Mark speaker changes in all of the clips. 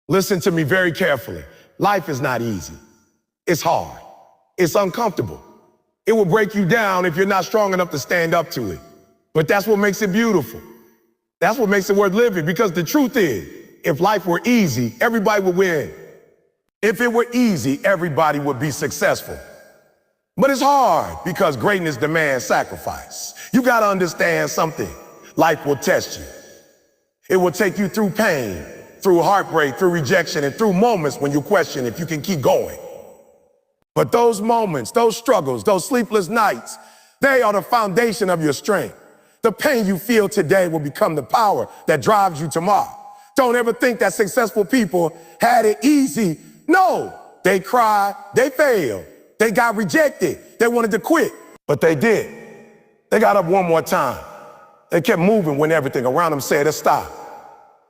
Speaker 1: Listen to me very carefully. Life is not easy. It's hard. It's uncomfortable. It will break you down if you're not strong enough to stand up to it. But that's what makes it beautiful. That's what makes it worth living, because the truth is, if life were easy, everybody would win. If it were easy, everybody would be successful. But it's hard because greatness demands sacrifice. You got to understand something. Life will test you. It will take you through pain, through heartbreak, through rejection, and through moments when you question if you can keep going. But those moments, those struggles, those sleepless nights, they are the foundation of your strength. The pain you feel today will become the power that drives you tomorrow. Don't ever think that successful people had it easy. No, they cried, they failed, they got rejected, they wanted to quit, but they did. They got up one more time. They kept moving when everything around them said to stop.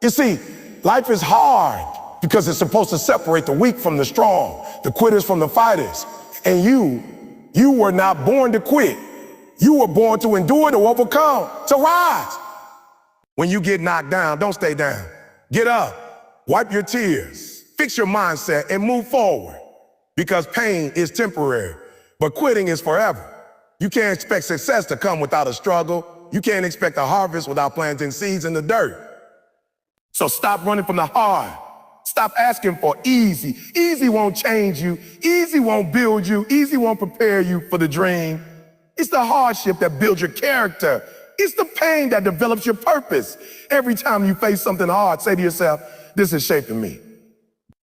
Speaker 1: You see, life is hard because it's supposed to separate the weak from the strong, the quitters from the fighters. And you were not born to quit. You were born to endure, to overcome, to rise. When you get knocked down, don't stay down. Get up, wipe your tears, fix your mindset, and move forward. Because pain is temporary, but quitting is forever. You can't expect success to come without a struggle. You can't expect a harvest without planting seeds in the dirt. So stop running from the hard. Stop asking for easy. Easy won't change you. Easy won't build you. Easy won't prepare you for the dream. It's the hardship that builds your character. It's the pain that develops your purpose. Every time you face something hard, say to yourself, this is shaping me.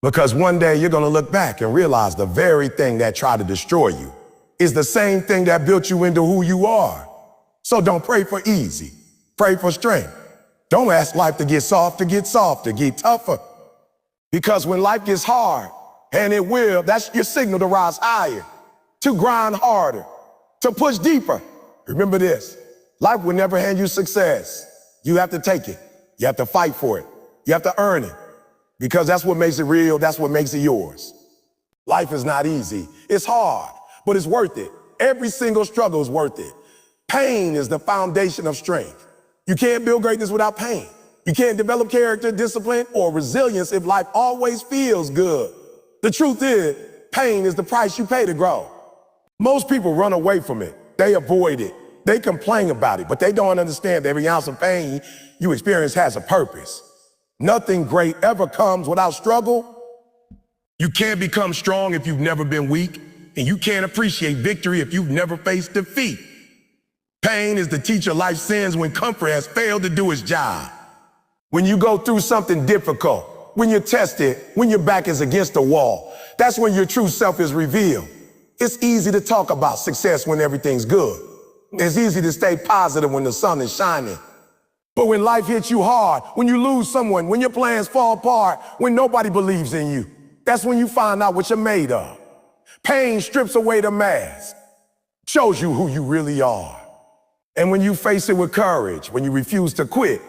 Speaker 1: Because one day you're going to look back and realize the very thing that tried to destroy you is the same thing that built you into who you are. So don't pray for easy. Pray for strength. Don't ask life to get soft, to get tougher. Because when life gets hard, and it will, that's your signal to rise higher, to grind harder, to push deeper. Remember this, life will never hand you success. You have to take it. You have to fight for it. You have to earn it. Because that's what makes it real, that's what makes it yours. Life is not easy. It's hard, but it's worth it. Every single struggle is worth it. Pain is the foundation of strength. You can't build greatness without pain. You can't develop character, discipline, or resilience if life always feels good. The truth is, pain is the price you pay to grow. Most people run away from it. They avoid it. They complain about it, but they don't understand that every ounce of pain you experience has a purpose. Nothing great ever comes without struggle. You can't become strong if you've never been weak, and you can't appreciate victory if you've never faced defeat. Pain is the teacher life sends when comfort has failed to do its job. When you go through something difficult, when you're tested, when your back is against the wall, that's when your true self is revealed. It's easy to talk about success when everything's good. It's easy to stay positive when the sun is shining. But when life hits you hard, when you lose someone, when your plans fall apart, when nobody believes in you, that's when you find out what you're made of. Pain strips away the mask, shows you who you really are. And when you face it with courage, when you refuse to quit,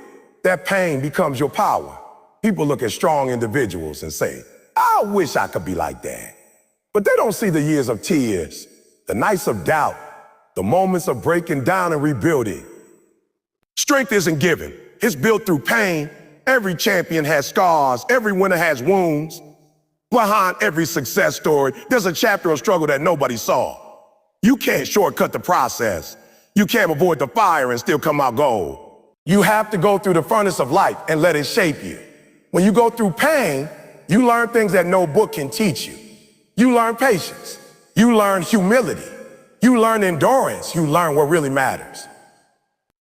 Speaker 1: that pain becomes your power. People look at strong individuals and say, I wish I could be like that. But they don't see the years of tears, the nights of doubt, the moments of breaking down and rebuilding. Strength isn't given. It's built through pain. Every champion has scars. Every winner has wounds. Behind every success story, there's a chapter of struggle that nobody saw. You can't shortcut the process. You can't avoid the fire and still come out gold. You have to go through the furnace of life and let it shape you. When you go through pain, you learn things that no book can teach you. You learn patience. You learn humility. You learn endurance. You learn what really matters.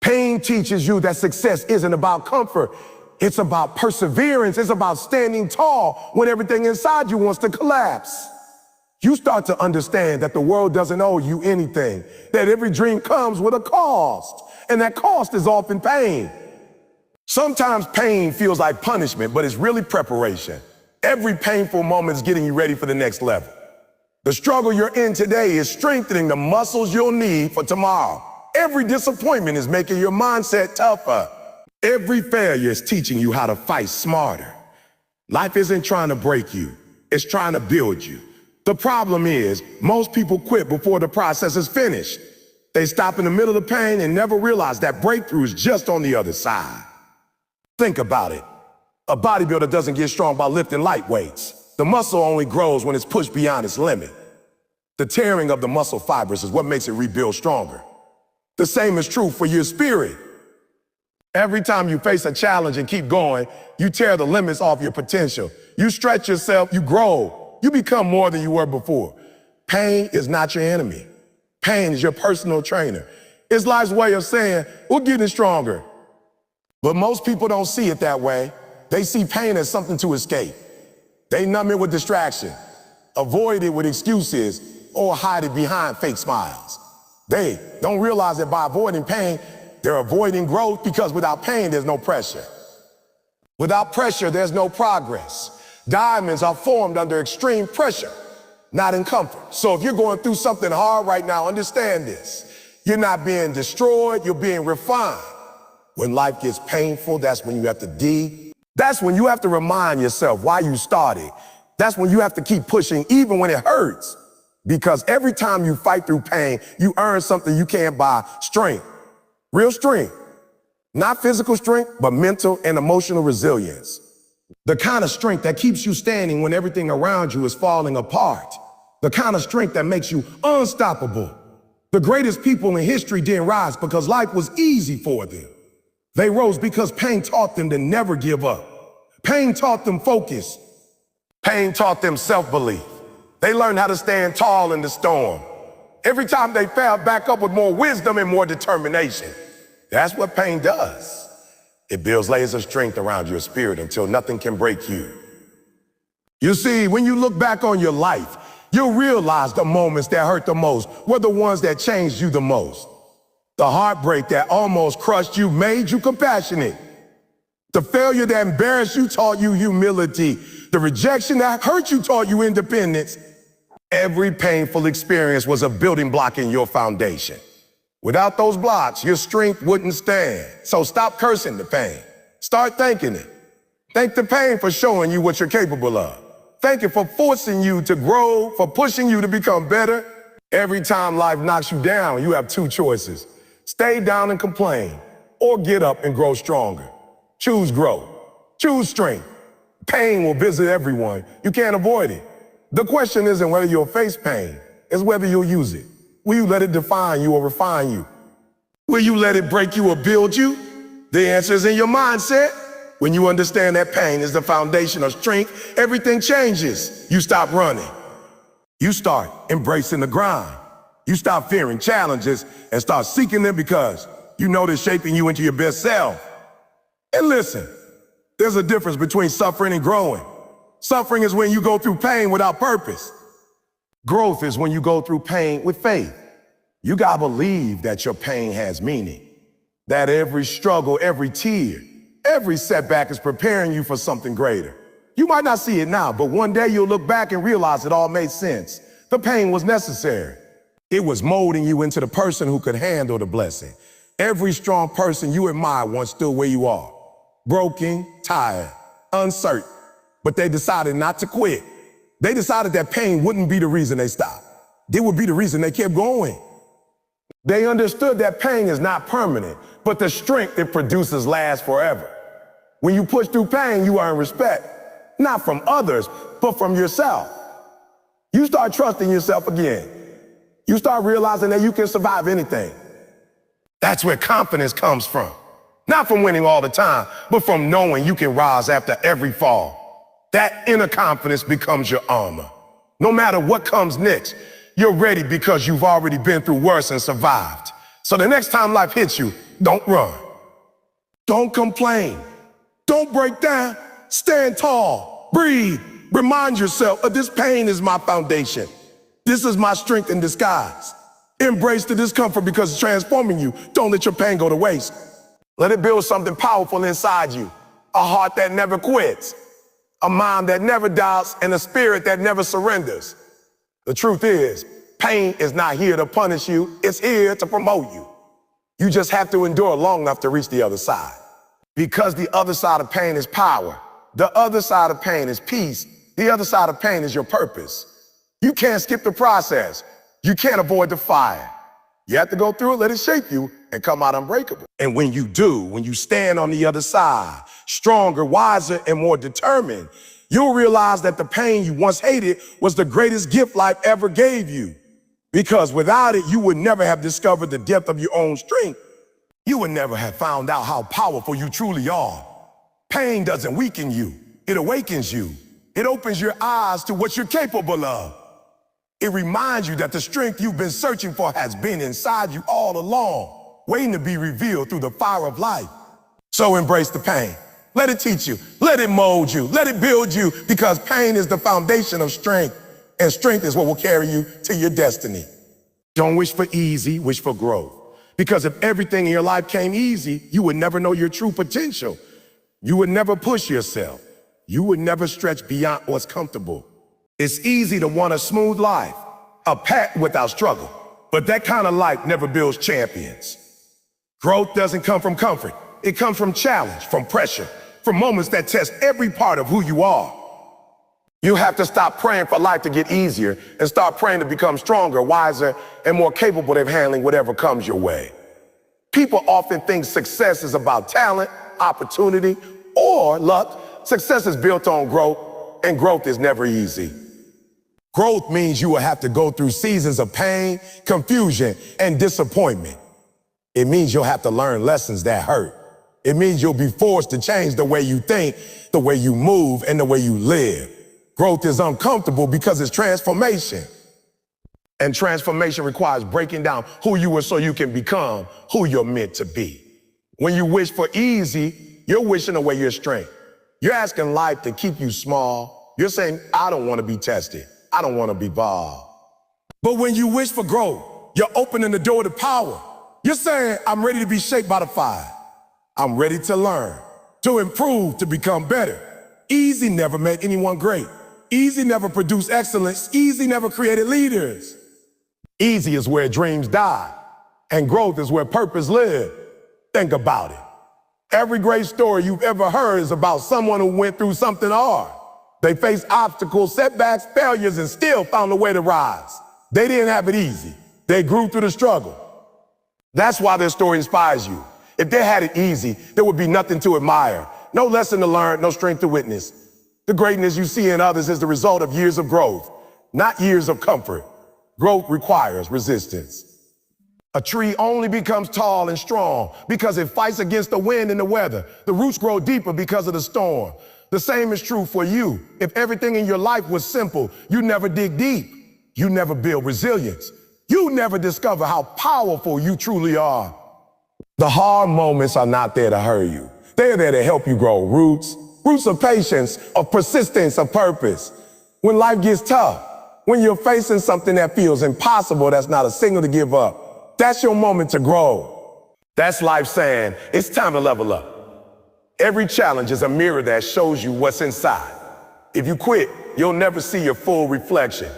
Speaker 1: Pain teaches you that success isn't about comfort. It's about perseverance. It's about standing tall when everything inside you wants to collapse. You start to understand that the world doesn't owe you anything, that every dream comes with a cost, and that cost is often pain. Sometimes pain feels like punishment, but it's really preparation. Every painful moment is getting you ready for the next level. The struggle you're in today is strengthening the muscles you'll need for tomorrow. Every disappointment is making your mindset tougher. Every failure is teaching you how to fight smarter. Life isn't trying to break you, it's trying to build you. The problem is, most people quit before the process is finished. They stop in the middle of the pain and never realize that breakthrough is just on the other side. Think about it. A bodybuilder doesn't get strong by lifting light weights. The muscle only grows when it's pushed beyond its limit. The tearing of the muscle fibers is what makes it rebuild stronger. The same is true for your spirit. Every time you face a challenge and keep going, you tear the limits off your potential. You stretch yourself, you grow, you become more than you were before. Pain is not your enemy. Pain is your personal trainer. It's life's way of saying, we're getting stronger. But most people don't see it that way. They see pain as something to escape. They numb it with distraction, avoid it with excuses, or hide it behind fake smiles. They don't realize that by avoiding pain, they're avoiding growth, because without pain, there's no pressure. Without pressure, there's no progress. Diamonds are formed under extreme pressure, not in comfort. So if you're going through something hard right now, understand this. You're not being destroyed, you're being refined. When life gets painful, that's when you have to dig. That's when you have to remind yourself why you started. That's when you have to keep pushing even when it hurts. Because every time you fight through pain, you earn something you can't buy: strength. Real strength. Not physical strength, but mental and emotional resilience. The kind of strength that keeps you standing when everything around you is falling apart. The kind of strength that makes you unstoppable. The greatest people in history didn't rise because life was easy for them. They rose because pain taught them to never give up. Pain taught them focus. Pain taught them self-belief. They learned how to stand tall in the storm. Every time they fell, back up with more wisdom and more determination. That's what pain does. It builds layers of strength around your spirit until nothing can break you. You see, when you look back on your life, you'll realize the moments that hurt the most were the ones that changed you the most. The heartbreak that almost crushed you made you compassionate. The failure that embarrassed you taught you humility. The rejection that hurt you taught you independence. Every painful experience was a building block in your foundation. Without those blocks, your strength wouldn't stand. So stop cursing the pain. Start thanking it. Thank the pain for showing you what you're capable of. Thank it for forcing you to grow, for pushing you to become better. Every time life knocks you down, you have two choices: stay down and complain, or get up and grow stronger. Choose growth. Choose strength. Pain will visit everyone. You can't avoid it. The question isn't whether you'll face pain, it's whether you'll use it. Will you let it define you or refine you? Will you let it break you or build you? The answer is in your mindset. When you understand that pain is the foundation of strength, everything changes. You stop running. You start embracing the grind. You stop fearing challenges and start seeking them because you know they're shaping you into your best self. And listen, there's a difference between suffering and growing. Suffering is when you go through pain without purpose. Growth is when you go through pain with faith. You gotta believe that your pain has meaning, that every struggle, every tear, every setback is preparing you for something greater. You might not see it now, but one day you'll look back and realize it all made sense. The pain was necessary. It was molding you into the person who could handle the blessing. Every strong person you admire once stood where you are. Broken, tired, uncertain, but they decided not to quit. They decided that pain wouldn't be the reason they stopped. It would be the reason they kept going. They understood that pain is not permanent, but the strength it produces lasts forever. When you push through pain, you earn respect, not from others, but from yourself. You start trusting yourself again. You start realizing that you can survive anything. That's where confidence comes from. Not from winning all the time, but from knowing you can rise after every fall. That inner confidence becomes your armor. No matter what comes next, you're ready because you've already been through worse and survived. So the next time life hits you, don't run. Don't complain. Don't break down. Stand tall. Breathe. Remind yourself that this pain is my foundation. This is my strength in disguise. Embrace the discomfort because it's transforming you. Don't let your pain go to waste. Let it build something powerful inside you. A heart that never quits. A mind that never doubts, and a spirit that never surrenders. The truth is, pain is not here to punish you, it's here to promote you. You just have to endure long enough to reach the other side. Because the other side of pain is power. The other side of pain is peace. The other side of pain is your purpose. You can't skip the process. You can't avoid the fire. You have to go through it, let it shape you, and come out unbreakable. And when you do, when you stand on the other side, stronger, wiser, and more determined, you'll realize that the pain you once hated was the greatest gift life ever gave you. Because without it, you would never have discovered the depth of your own strength. You would never have found out how powerful you truly are. Pain doesn't weaken you, it awakens you. It opens your eyes to what you're capable of. It reminds you that the strength you've been searching for has been inside you all along, waiting to be revealed through the fire of life. So embrace the pain. Let it teach you, let it mold you, let it build you, because pain is the foundation of strength, and strength is what will carry you to your destiny. Don't wish for easy, wish for growth. Because if everything in your life came easy, you would never know your true potential. You would never push yourself. You would never stretch beyond what's comfortable. It's easy to want a smooth life, a path without struggle, but that kind of life never builds champions. Growth doesn't come from comfort. It comes from challenge, from pressure, from moments that test every part of who you are. You have to stop praying for life to get easier and start praying to become stronger, wiser, and more capable of handling whatever comes your way. People often think success is about talent, opportunity, or luck. Success is built on growth, and growth is never easy. Growth means you will have to go through seasons of pain, confusion, and disappointment. It means you'll have to learn lessons that hurt. It means you'll be forced to change the way you think, the way you move, and the way you live. Growth is uncomfortable because it's transformation. And transformation requires breaking down who you were so you can become who you're meant to be. When you wish for easy, you're wishing away your strength. You're asking life to keep you small. You're saying, I don't want to be tested. I don't want to be bothered. But when you wish for growth, you're opening the door to power. You're saying, I'm ready to be shaped by the fire. I'm ready to learn, to improve, to become better. Easy never made anyone great. Easy never produced excellence. Easy never created leaders. Easy is where dreams die, and growth is where purpose lives. Think about it. Every great story you've ever heard is about someone who went through something hard. They faced obstacles, setbacks, failures, and still found a way to rise. They didn't have it easy. They grew through the struggle. That's why their story inspires you. If they had it easy, there would be nothing to admire. No lesson to learn, no strength to witness. The greatness you see in others is the result of years of growth, not years of comfort. Growth requires resistance. A tree only becomes tall and strong because it fights against the wind and the weather. The roots grow deeper because of the storm. The same is true for you. If everything in your life was simple, you never dig deep. You never build resilience. You never discover how powerful you truly are. The hard moments are not there to hurt you. They're there to help you grow roots of patience, of persistence, of purpose. When life gets tough, when you're facing something that feels impossible, that's not a signal to give up. That's your moment to grow. That's life saying, it's time to level up. Every challenge is a mirror that shows you what's inside. If you quit, you'll never see your full reflection.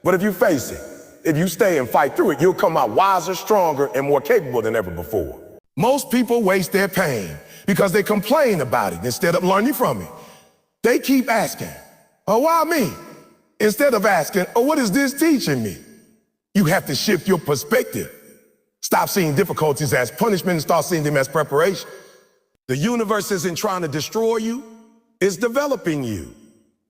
Speaker 1: But if you face it, if you stay and fight through it, you'll come out wiser, stronger, and more capable than ever before. Most people waste their pain because they complain about it instead of learning from it. They keep asking, oh, why me? Instead of asking, oh, what is this teaching me? You have to shift your perspective. Stop seeing difficulties as punishment and start seeing them as preparation. The universe isn't trying to destroy you, it's developing you.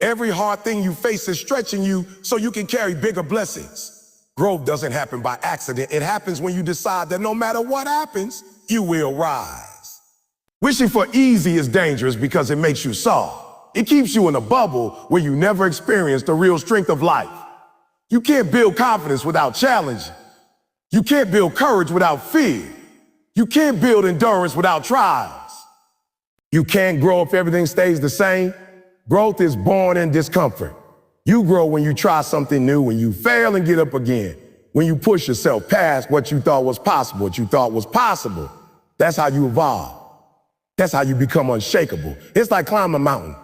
Speaker 1: Every hard thing you face is stretching you so you can carry bigger blessings. Growth doesn't happen by accident. It happens when you decide that no matter what happens, you will rise. Wishing for easy is dangerous because it makes you soft. It keeps you in a bubble where you never experience the real strength of life. You can't build confidence without challenge. You can't build courage without fear. You can't build endurance without trials. You can't grow if everything stays the same. Growth is born in discomfort. You grow when you try something new, when you fail and get up again, when you push yourself past what you thought was possible, That's how you evolve. That's how you become unshakable. It's like climbing a mountain.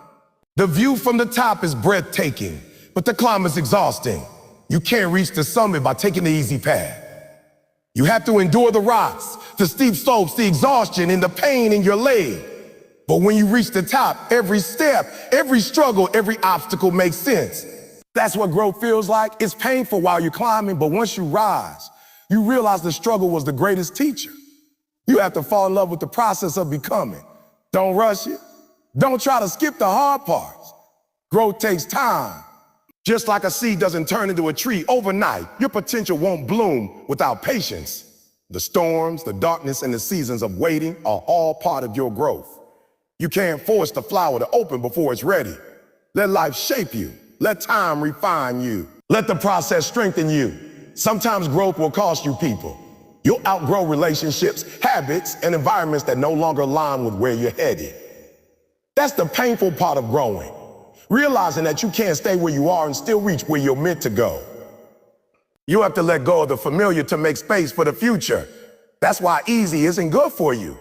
Speaker 1: The view from the top is breathtaking, but the climb is exhausting. You can't reach the summit by taking the easy path. You have to endure the rocks, the steep slopes, the exhaustion, and the pain in your leg. But when you reach the top, every step, every struggle, every obstacle makes sense. That's what growth feels like. It's painful while you're climbing, but once you rise, you realize the struggle was the greatest teacher. You have to fall in love with the process of becoming. Don't rush it. Don't try to skip the hard parts. Growth takes time. Just like a seed doesn't turn into a tree overnight, your potential won't bloom without patience. The storms, the darkness, and the seasons of waiting are all part of your growth. You can't force the flower to open before it's ready. Let life shape you. Let time refine you. Let the process strengthen you. Sometimes growth will cost you people. You'll outgrow relationships, habits, and environments that no longer align with where you're headed. That's the painful part of growing. Realizing that you can't stay where you are and still reach where you're meant to go. You have to let go of the familiar to make space for the future. That's why easy isn't good for you.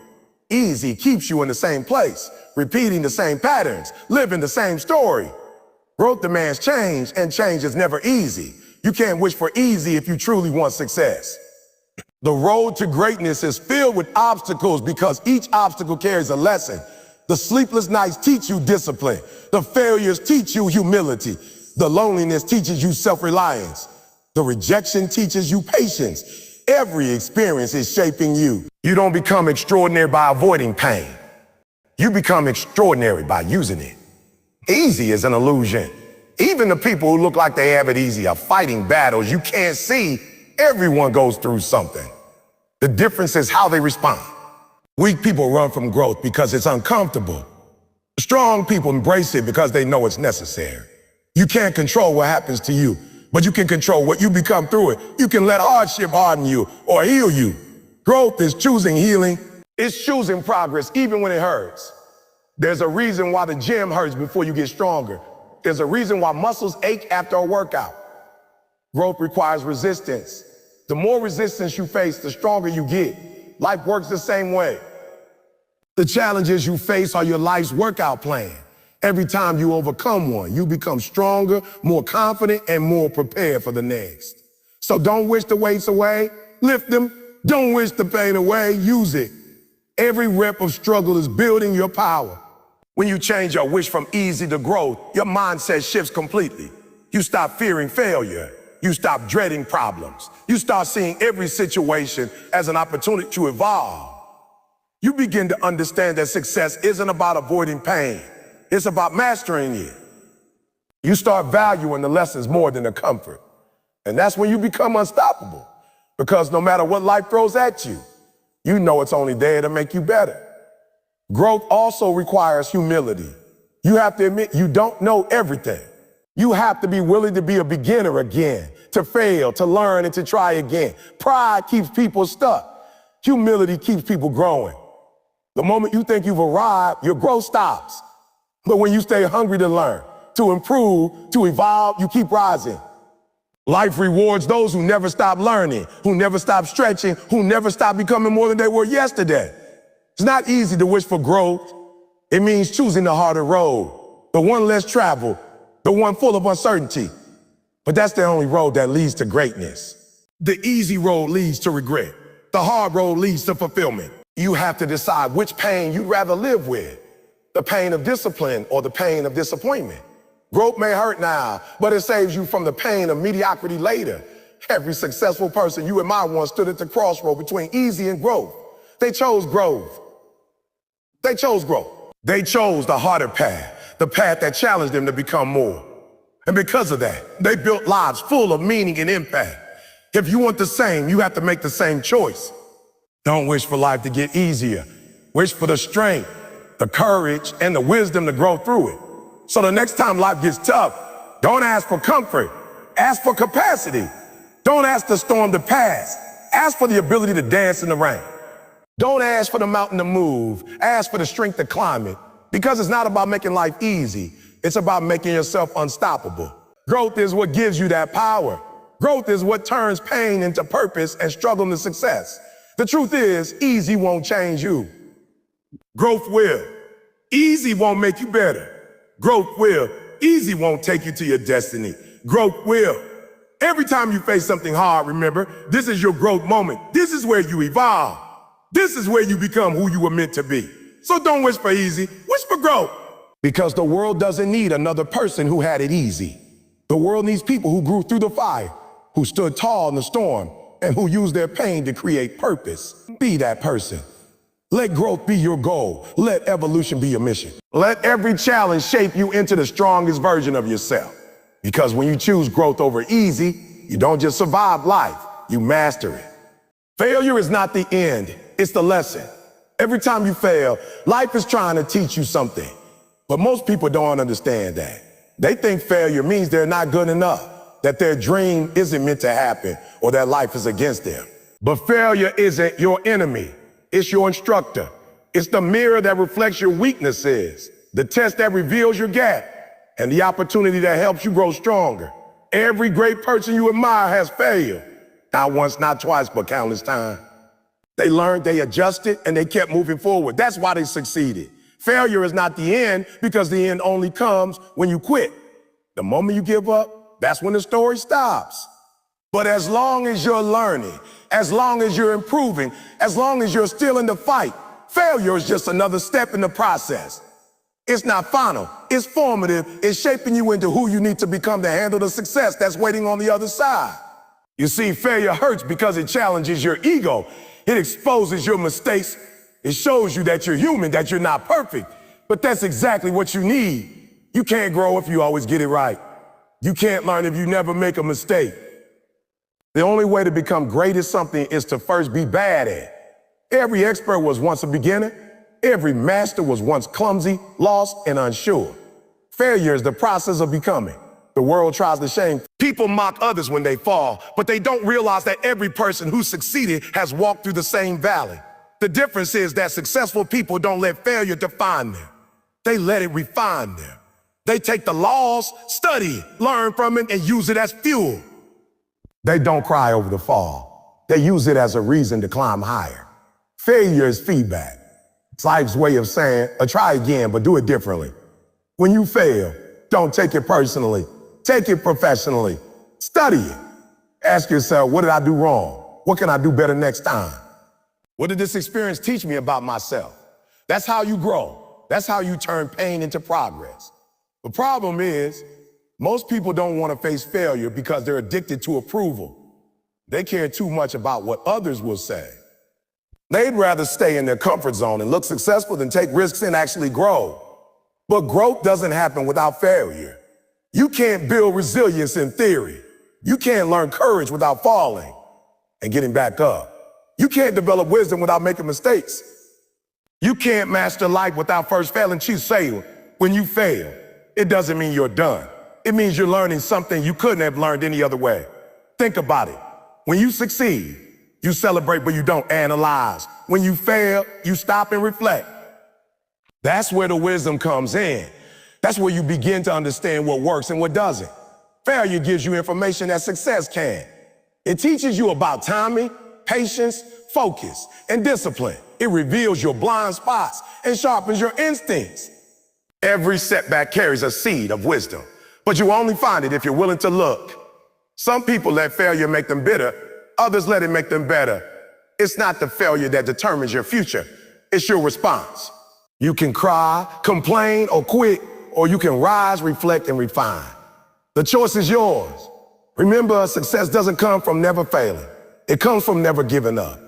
Speaker 1: Easy keeps you in the same place, repeating the same patterns, living the same story. Growth demands change, and change is never easy. You can't wish for easy if you truly want success. The road to greatness is filled with obstacles because each obstacle carries a lesson. The sleepless nights teach you discipline. The failures teach you humility. The loneliness teaches you self-reliance. The rejection teaches you patience. Every experience is shaping you. You don't become extraordinary by avoiding pain. You become extraordinary by using it. Easy is an illusion. Even the people who look like they have it easy are fighting battles you can't see. Everyone goes through something. The difference is how they respond. Weak people run from growth because it's uncomfortable. Strong people embrace it because they know it's necessary. You can't control what happens to you, but you can control what you become through it. You can let hardship harden you or heal you. Growth is choosing healing. It's choosing progress even when it hurts. There's a reason why the gym hurts before you get stronger. There's a reason why muscles ache after a workout. Growth requires resistance. The more resistance you face, the stronger you get. Life works the same way. The challenges you face are your life's workout plan. Every time you overcome one, you become stronger, more confident, and more prepared for the next. So don't wish the weights away, lift them. Don't wish the pain away, use it. Every rep of struggle is building your power. When you change your wish from easy to growth, your mindset shifts completely. You stop fearing failure. You stop dreading problems. You start seeing every situation as an opportunity to evolve. You begin to understand that success isn't about avoiding pain. It's about mastering it. You start valuing the lessons more than the comfort. And that's when you become unstoppable. Because no matter what life throws at you, you know it's only there to make you better. Growth also requires humility. You have to admit you don't know everything. You have to be willing to be a beginner again, to fail, to learn, and to try again. Pride keeps people stuck. Humility keeps people growing. The moment you think you've arrived, your growth stops. But when you stay hungry to learn, to improve, to evolve, you keep rising. Life rewards those who never stop learning, who never stop stretching, who never stop becoming more than they were yesterday. It's not easy to wish for growth. It means choosing the harder road, the one less traveled, the one full of uncertainty. But that's the only road that leads to greatness. The easy road leads to regret. The hard road leads to fulfillment. You have to decide which pain you'd rather live with, the pain of discipline or the pain of disappointment. Growth may hurt now, but it saves you from the pain of mediocrity later. Every successful person you admire once stood at the crossroad between easy and growth. They chose growth. They chose growth. They chose the harder path, the path that challenged them to become more. And because of that, they built lives full of meaning and impact. If you want the same, you have to make the same choice. Don't wish for life to get easier. Wish for the strength, the courage, and the wisdom to grow through it. So the next time life gets tough, don't ask for comfort. Ask for capacity. Don't ask the storm to pass. Ask for the ability to dance in the rain. Don't ask for the mountain to move. Ask for the strength to climb it. Because it's not about making life easy. It's about making yourself unstoppable. Growth is what gives you that power. Growth is what turns pain into purpose and struggle into success. The truth is, easy won't change you. Growth will. Easy won't make you better. Growth will. Easy won't take you to your destiny. Growth will. Every time you face something hard, remember, this is your growth moment. This is where you evolve. This is where you become who you were meant to be. So don't wish for easy, wish for growth. Because the world doesn't need another person who had it easy. The world needs people who grew through the fire, who stood tall in the storm, and who use their pain to create purpose. Be that person. Let growth be your goal. Let evolution be your mission. Let every challenge shape you into the strongest version of yourself. Because when you choose growth over easy, you don't just survive life, you master it. Failure is not the end, it's the lesson. Every time you fail, life is trying to teach you something. But most people don't understand that. They think failure means they're not good enough, that their dream isn't meant to happen, or that life is against them. But failure isn't your enemy. It's your instructor. It's the mirror that reflects your weaknesses, the test that reveals your gap, and the opportunity that helps you grow stronger. Every great person you admire has failed. Not once, not twice, but countless times. They learned, they adjusted, and they kept moving forward. That's why they succeeded. Failure is not the end, because the end only comes when you quit. The moment you give up, that's when the story stops. But as long as you're learning, as long as you're improving, as long as you're still in the fight, failure is just another step in the process. It's not final, it's formative, it's shaping you into who you need to become to handle the success that's waiting on the other side. You see, failure hurts because it challenges your ego. It exposes your mistakes. It shows you that you're human, that you're not perfect. But that's exactly what you need. You can't grow if you always get it right. You can't learn if you never make a mistake. The only way to become great at something is to first be bad at it. Every expert was once a beginner. Every master was once clumsy, lost, and unsure. Failure is the process of becoming. The world tries to shame. People mock others when they fall, but they don't realize that every person who succeeded has walked through the same valley. The difference is that successful people don't let failure define them. They let it refine them. They take the loss, study it, learn from it, and use it as fuel. They don't cry over the fall. They use it as a reason to climb higher. Failure is feedback. It's life's way of saying, try again, but do it differently. When you fail, don't take it personally. Take it professionally. Study it. Ask yourself, what did I do wrong? What can I do better next time? What did this experience teach me about myself? That's how you grow. That's how you turn pain into progress. The problem is, most people don't want to face failure because they're addicted to approval. They care too much about what others will say. They'd rather stay in their comfort zone and look successful than take risks and actually grow. But growth doesn't happen without failure. You can't build resilience in theory. You can't learn courage without falling and getting back up. You can't develop wisdom without making mistakes. You can't master life without first failing. She say, when you fail, it doesn't mean you're done. It means you're learning something you couldn't have learned any other way. Think about it. When you succeed, you celebrate, but you don't analyze. When you fail, you stop and reflect. That's where the wisdom comes in. That's where you begin to understand what works and what doesn't. Failure gives you information that success can. It teaches you about timing, patience, focus, and discipline. It reveals your blind spots and sharpens your instincts. Every setback carries a seed of wisdom, but you only find it if you're willing to look. Some people let failure make them bitter, others let it make them better. It's not the failure that determines your future, it's your response. You can cry, complain, or quit, or you can rise, reflect, and refine. The choice is yours. Remember, success doesn't come from never failing. It comes from never giving up.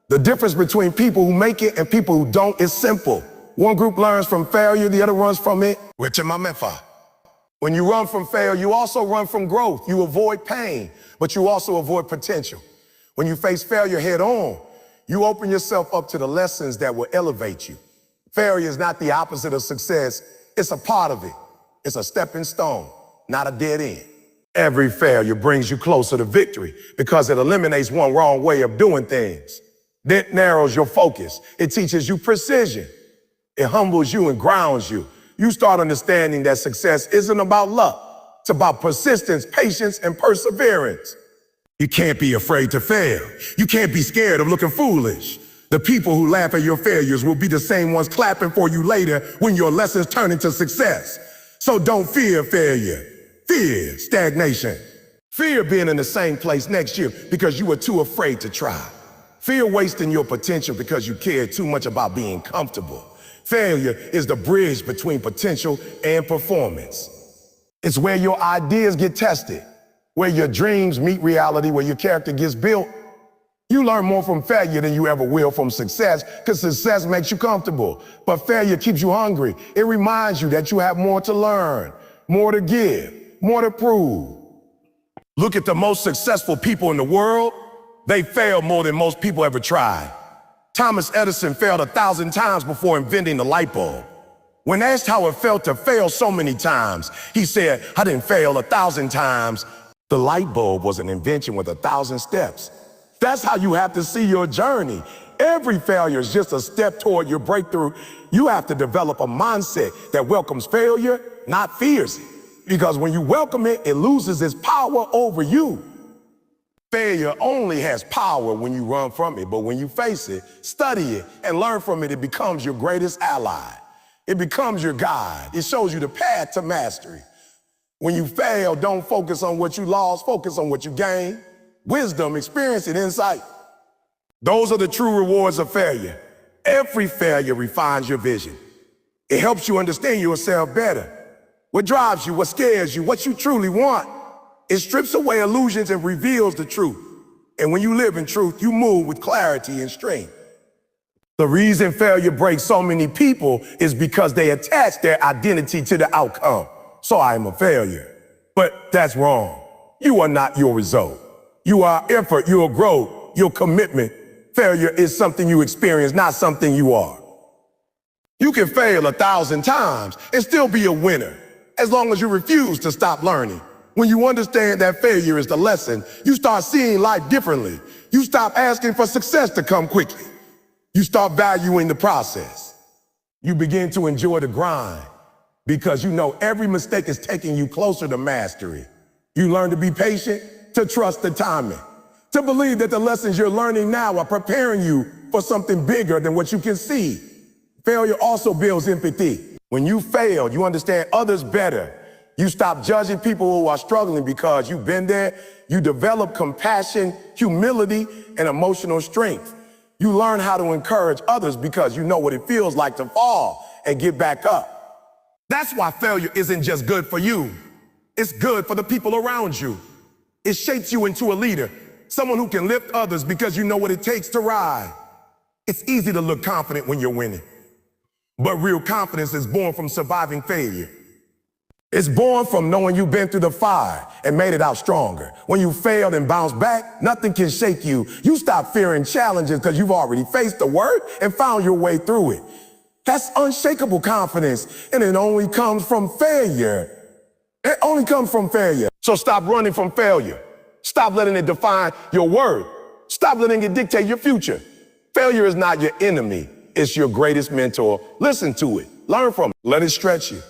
Speaker 1: The difference between people who make it and people who don't is simple. One group learns from failure, the other runs from it. When you run from failure, you also run from growth. You avoid pain, but you also avoid potential. When you face failure head on, you open yourself up to the lessons that will elevate you. Failure is not the opposite of success. It's a part of it. It's a stepping stone, not a dead end. Every failure brings you closer to victory because it eliminates one wrong way of doing things. It narrows your focus. It teaches you precision. It humbles you and grounds you. You start understanding that success isn't about luck. It's about persistence, patience, and perseverance. You can't be afraid to fail. You can't be scared of looking foolish. The people who laugh at your failures will be the same ones clapping for you later when your lessons turn into success. So don't fear failure. Fear stagnation. Fear being in the same place next year because you were too afraid to try. Fear wasting your potential because you cared too much about being comfortable. Failure is the bridge between potential and performance. It's where your ideas get tested, where your dreams meet reality, where your character gets built, You learn more from failure than you ever will from success, because success makes you comfortable. But failure keeps you hungry. It reminds you that you have more to learn, more to give, more to prove. Look at the most successful people in the world. They failed more than most people ever tried. Thomas Edison failed 1,000 times before inventing the light bulb. When asked how it felt to fail so many times, he said, "I didn't fail 1,000 times. The light bulb was an invention with 1,000 steps." That's how you have to see your journey. Every failure is just a step toward your breakthrough. You have to develop a mindset that welcomes failure, not fears it. Because when you welcome it, it loses its power over you. Failure only has power when you run from it, but when you face it, study it, and learn from it, it becomes your greatest ally. It becomes your guide. It shows you the path to mastery. When you fail, don't focus on what you lost, focus on what you gained. Wisdom, experience, and insight. Those are the true rewards of failure. Every failure refines your vision. It helps you understand yourself better. What drives you, what scares you, what you truly want. It strips away illusions and reveals the truth. And when you live in truth, you move with clarity and strength. The reason failure breaks so many people is because they attach their identity to the outcome. So I am a failure. But that's wrong. You are not your result. You are effort, your growth, your commitment. Failure is something you experience, not something you are. You can fail 1,000 times and still be a winner, as long as you refuse to stop learning. When you understand that failure is the lesson, you start seeing life differently. You stop asking for success to come quickly. You start valuing the process. You begin to enjoy the grind because you know every mistake is taking you closer to mastery. You learn to be patient, to trust the timing, to believe that the lessons you're learning now are preparing you for something bigger than what you can see. Failure also builds empathy. When you fail, you understand others better. You stop judging people who are struggling because you've been there. You develop compassion, humility, and emotional strength. You learn how to encourage others because you know what it feels like to fall and get back up. That's why failure isn't just good for you. It's good for the people around you. It shapes you into a leader, someone who can lift others because you know what it takes to ride. It's easy to look confident when you're winning, but real confidence is born from surviving failure. It's born from knowing you've been through the fire and made it out stronger. When you failed and bounced back, nothing can shake you. You stop fearing challenges because you've already faced the work and found your way through it. That's unshakable confidence, and it only comes from failure. It only comes from failure. So stop running from failure. Stop letting it define your worth. Stop letting it dictate your future. Failure is not your enemy. It's your greatest mentor. Listen to it. Learn from it. Let it stretch you.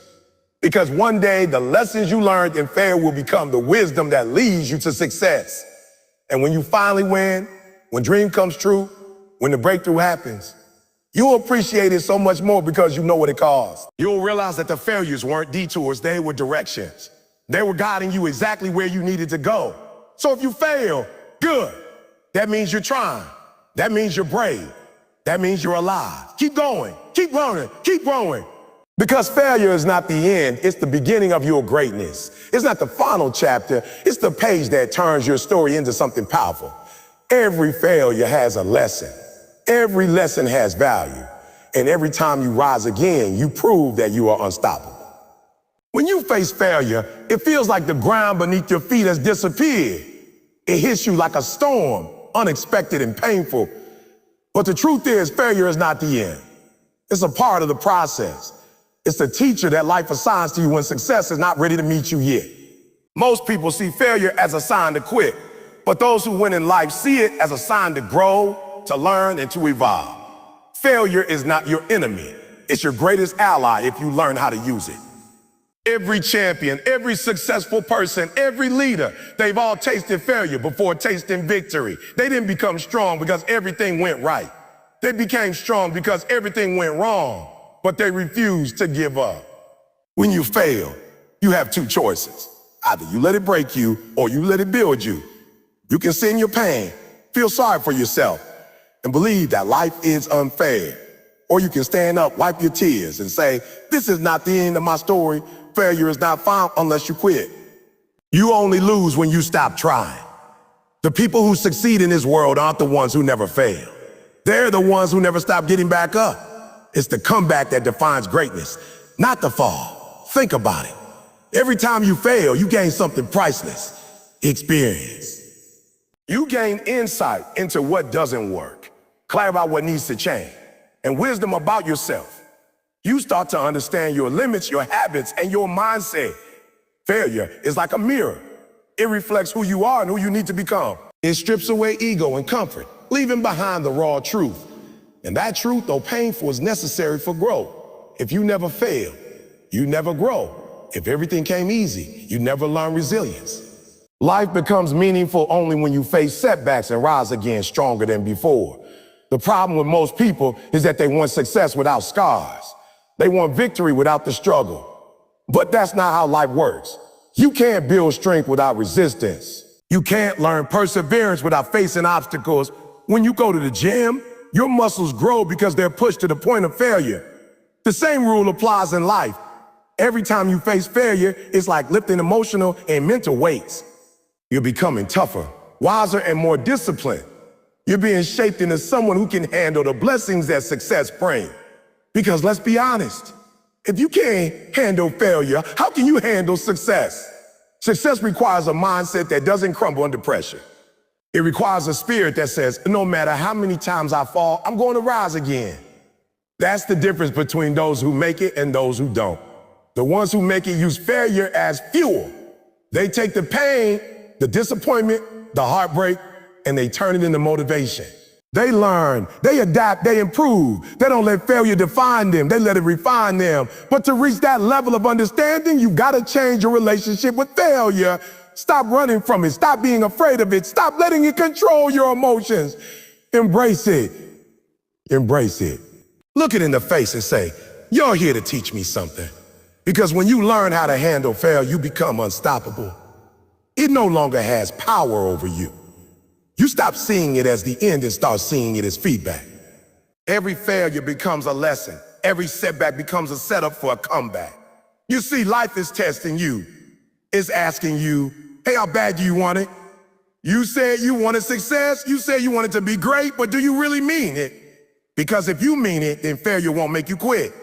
Speaker 1: Because one day, the lessons you learned in failure will become the wisdom that leads you to success. And when you finally win, when dream comes true, when the breakthrough happens, you'll appreciate it so much more because you know what it cost. You'll realize that the failures weren't detours, they were directions. They were guiding you exactly where you needed to go. So if you fail, good. That means you're trying. That means you're brave. That means you're alive. Keep going, keep learning, keep growing. Because failure is not the end, it's the beginning of your greatness. It's not the final chapter, it's the page that turns your story into something powerful. Every failure has a lesson. Every lesson has value. And every time you rise again, you prove that you are unstoppable. When you face failure, it feels like the ground beneath your feet has disappeared. It hits you like a storm, unexpected and painful. But the truth is, failure is not the end. It's a part of the process. It's the teacher that life assigns to you when success is not ready to meet you yet. Most people see failure as a sign to quit, but those who win in life see it as a sign to grow, to learn, and to evolve. Failure is not your enemy. It's your greatest ally if you learn how to use it. Every champion, every successful person, every leader, they've all tasted failure before tasting victory. They didn't become strong because everything went right. They became strong because everything went wrong, but they refused to give up. When you fail, you have two choices. Either you let it break you or you let it build you. You can sit in your pain, feel sorry for yourself, and believe that life is unfair. Or you can stand up, wipe your tears, and say, this is not the end of my story. Failure is not found unless you quit. You only lose when you stop trying. The people who succeed in this world aren't the ones who never fail. They're the ones who never stop getting back up. It's the comeback that defines greatness, not the fall. Think about it. Every time you fail, you gain something priceless. Experience. You gain insight into what doesn't work, clarity about what needs to change, and wisdom about yourself. You start to understand your limits, your habits, and your mindset. Failure is like a mirror. It reflects who you are and who you need to become. It strips away ego and comfort, leaving behind the raw truth. And that truth, though painful, is necessary for growth. If you never fail, you never grow. If everything came easy, you never learn resilience. Life becomes meaningful only when you face setbacks and rise again stronger than before. The problem with most people is that they want success without scars. They want victory without the struggle. But that's not how life works. You can't build strength without resistance. You can't learn perseverance without facing obstacles. When you go to the gym, your muscles grow because they're pushed to the point of failure. The same rule applies in life. Every time you face failure, it's like lifting emotional and mental weights. You're becoming tougher, wiser, and more disciplined. You're being shaped into someone who can handle the blessings that success brings. Because let's be honest, if you can't handle failure, how can you handle success? Success requires a mindset that doesn't crumble under pressure. It requires a spirit that says, no matter how many times I fall, I'm going to rise again. That's the difference between those who make it and those who don't. The ones who make it use failure as fuel. They take the pain, the disappointment, the heartbreak, and they turn it into motivation. They learn, they adapt, they improve. They don't let failure define them, they let it refine them. But to reach that level of understanding, you gotta change your relationship with failure. Stop running from it, stop being afraid of it, stop letting it control your emotions. Embrace it, embrace it. Look it in the face and say, you're here to teach me something. Because when you learn how to handle failure, you become unstoppable. It no longer has power over you. You stop seeing it as the end and start seeing it as feedback. Every failure becomes a lesson. Every setback becomes a setup for a comeback. You see, life is testing you. It's asking you, hey, how bad do you want it? You said you wanted success. You said you wanted to be great, but do you really mean it? Because if you mean it, then failure won't make you quit.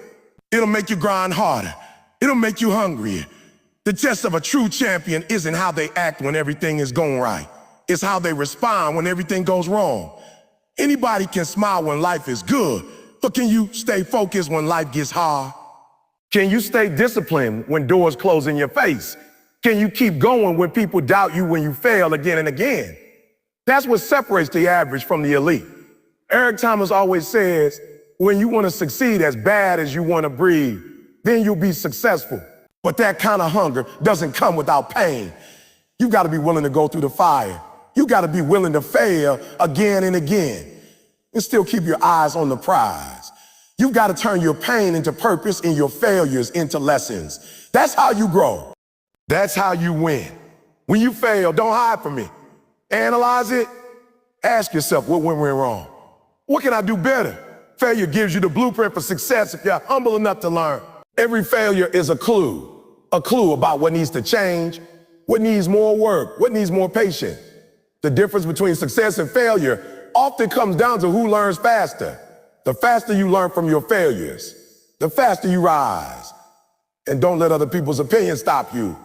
Speaker 1: It'll make you grind harder. It'll make you hungrier. The test of a true champion isn't how they act when everything is going right. It's how they respond when everything goes wrong. Anybody can smile when life is good, but can you stay focused when life gets hard? Can you stay disciplined when doors close in your face? Can you keep going when people doubt you when you fail again and again? That's what separates the average from the elite. Eric Thomas always says, when you want to succeed as bad as you want to breathe, then you'll be successful. But that kind of hunger doesn't come without pain. You got to be willing to go through the fire. You got to be willing to fail again and again and still keep your eyes on the prize. You've got to turn your pain into purpose and your failures into lessons. That's how you grow. That's how you win. When you fail, don't hide from it. Analyze it. Ask yourself, what went wrong? What can I do better? Failure gives you the blueprint for success if you're humble enough to learn. Every failure is a clue about what needs to change, what needs more work, what needs more patience. The difference between success and failure often comes down to who learns faster. The faster you learn from your failures, the faster you rise. And don't let other people's opinions stop you.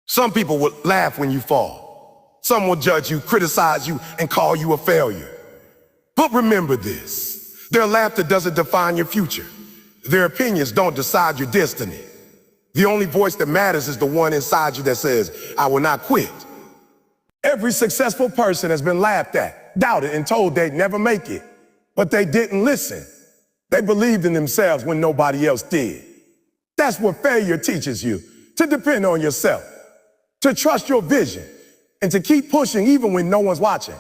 Speaker 1: Some people will laugh when you fall. Some will judge you, criticize you, and call you a failure. But remember this, their laughter doesn't define your future. Their opinions don't decide your destiny. The only voice that matters is the one inside you that says, I will not quit. Every successful person has been laughed at, doubted, and told they'd never make it. But they didn't listen. They believed in themselves when nobody else did. That's what failure teaches you, to depend on yourself, to trust your vision, and to keep pushing even when no one's watching.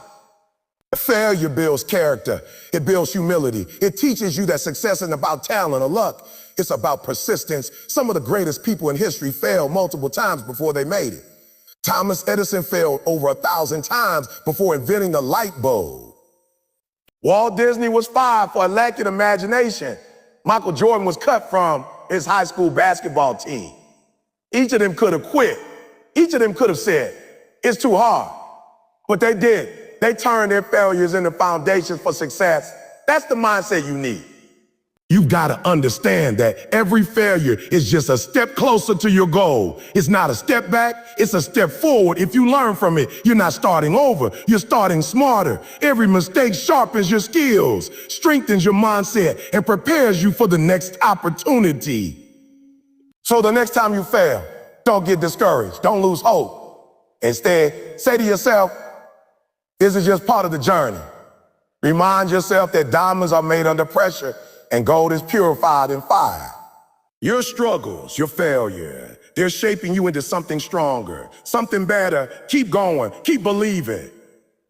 Speaker 1: Failure builds character. It builds humility. It teaches you that success isn't about talent or luck. It's about persistence. Some of the greatest people in history failed multiple times before they made it. Thomas Edison failed over 1,000 times before inventing the light bulb. Walt Disney was fired for a lack of imagination. Michael Jordan was cut from his high school basketball team. Each of them could have quit. Each of them could have said, it's too hard. But they did. They turned their failures into foundations for success. That's the mindset you need. You've got to understand that every failure is just a step closer to your goal. It's not a step back, it's a step forward. If you learn from it, you're not starting over, you're starting smarter. Every mistake sharpens your skills, strengthens your mindset, and prepares you for the next opportunity. So the next time you fail, don't get discouraged, don't lose hope. Instead, say to yourself, this is just part of the journey. Remind yourself that diamonds are made under pressure and gold is purified in fire. Your struggles, your failure, they're shaping you into something stronger, something better. Keep going, keep believing.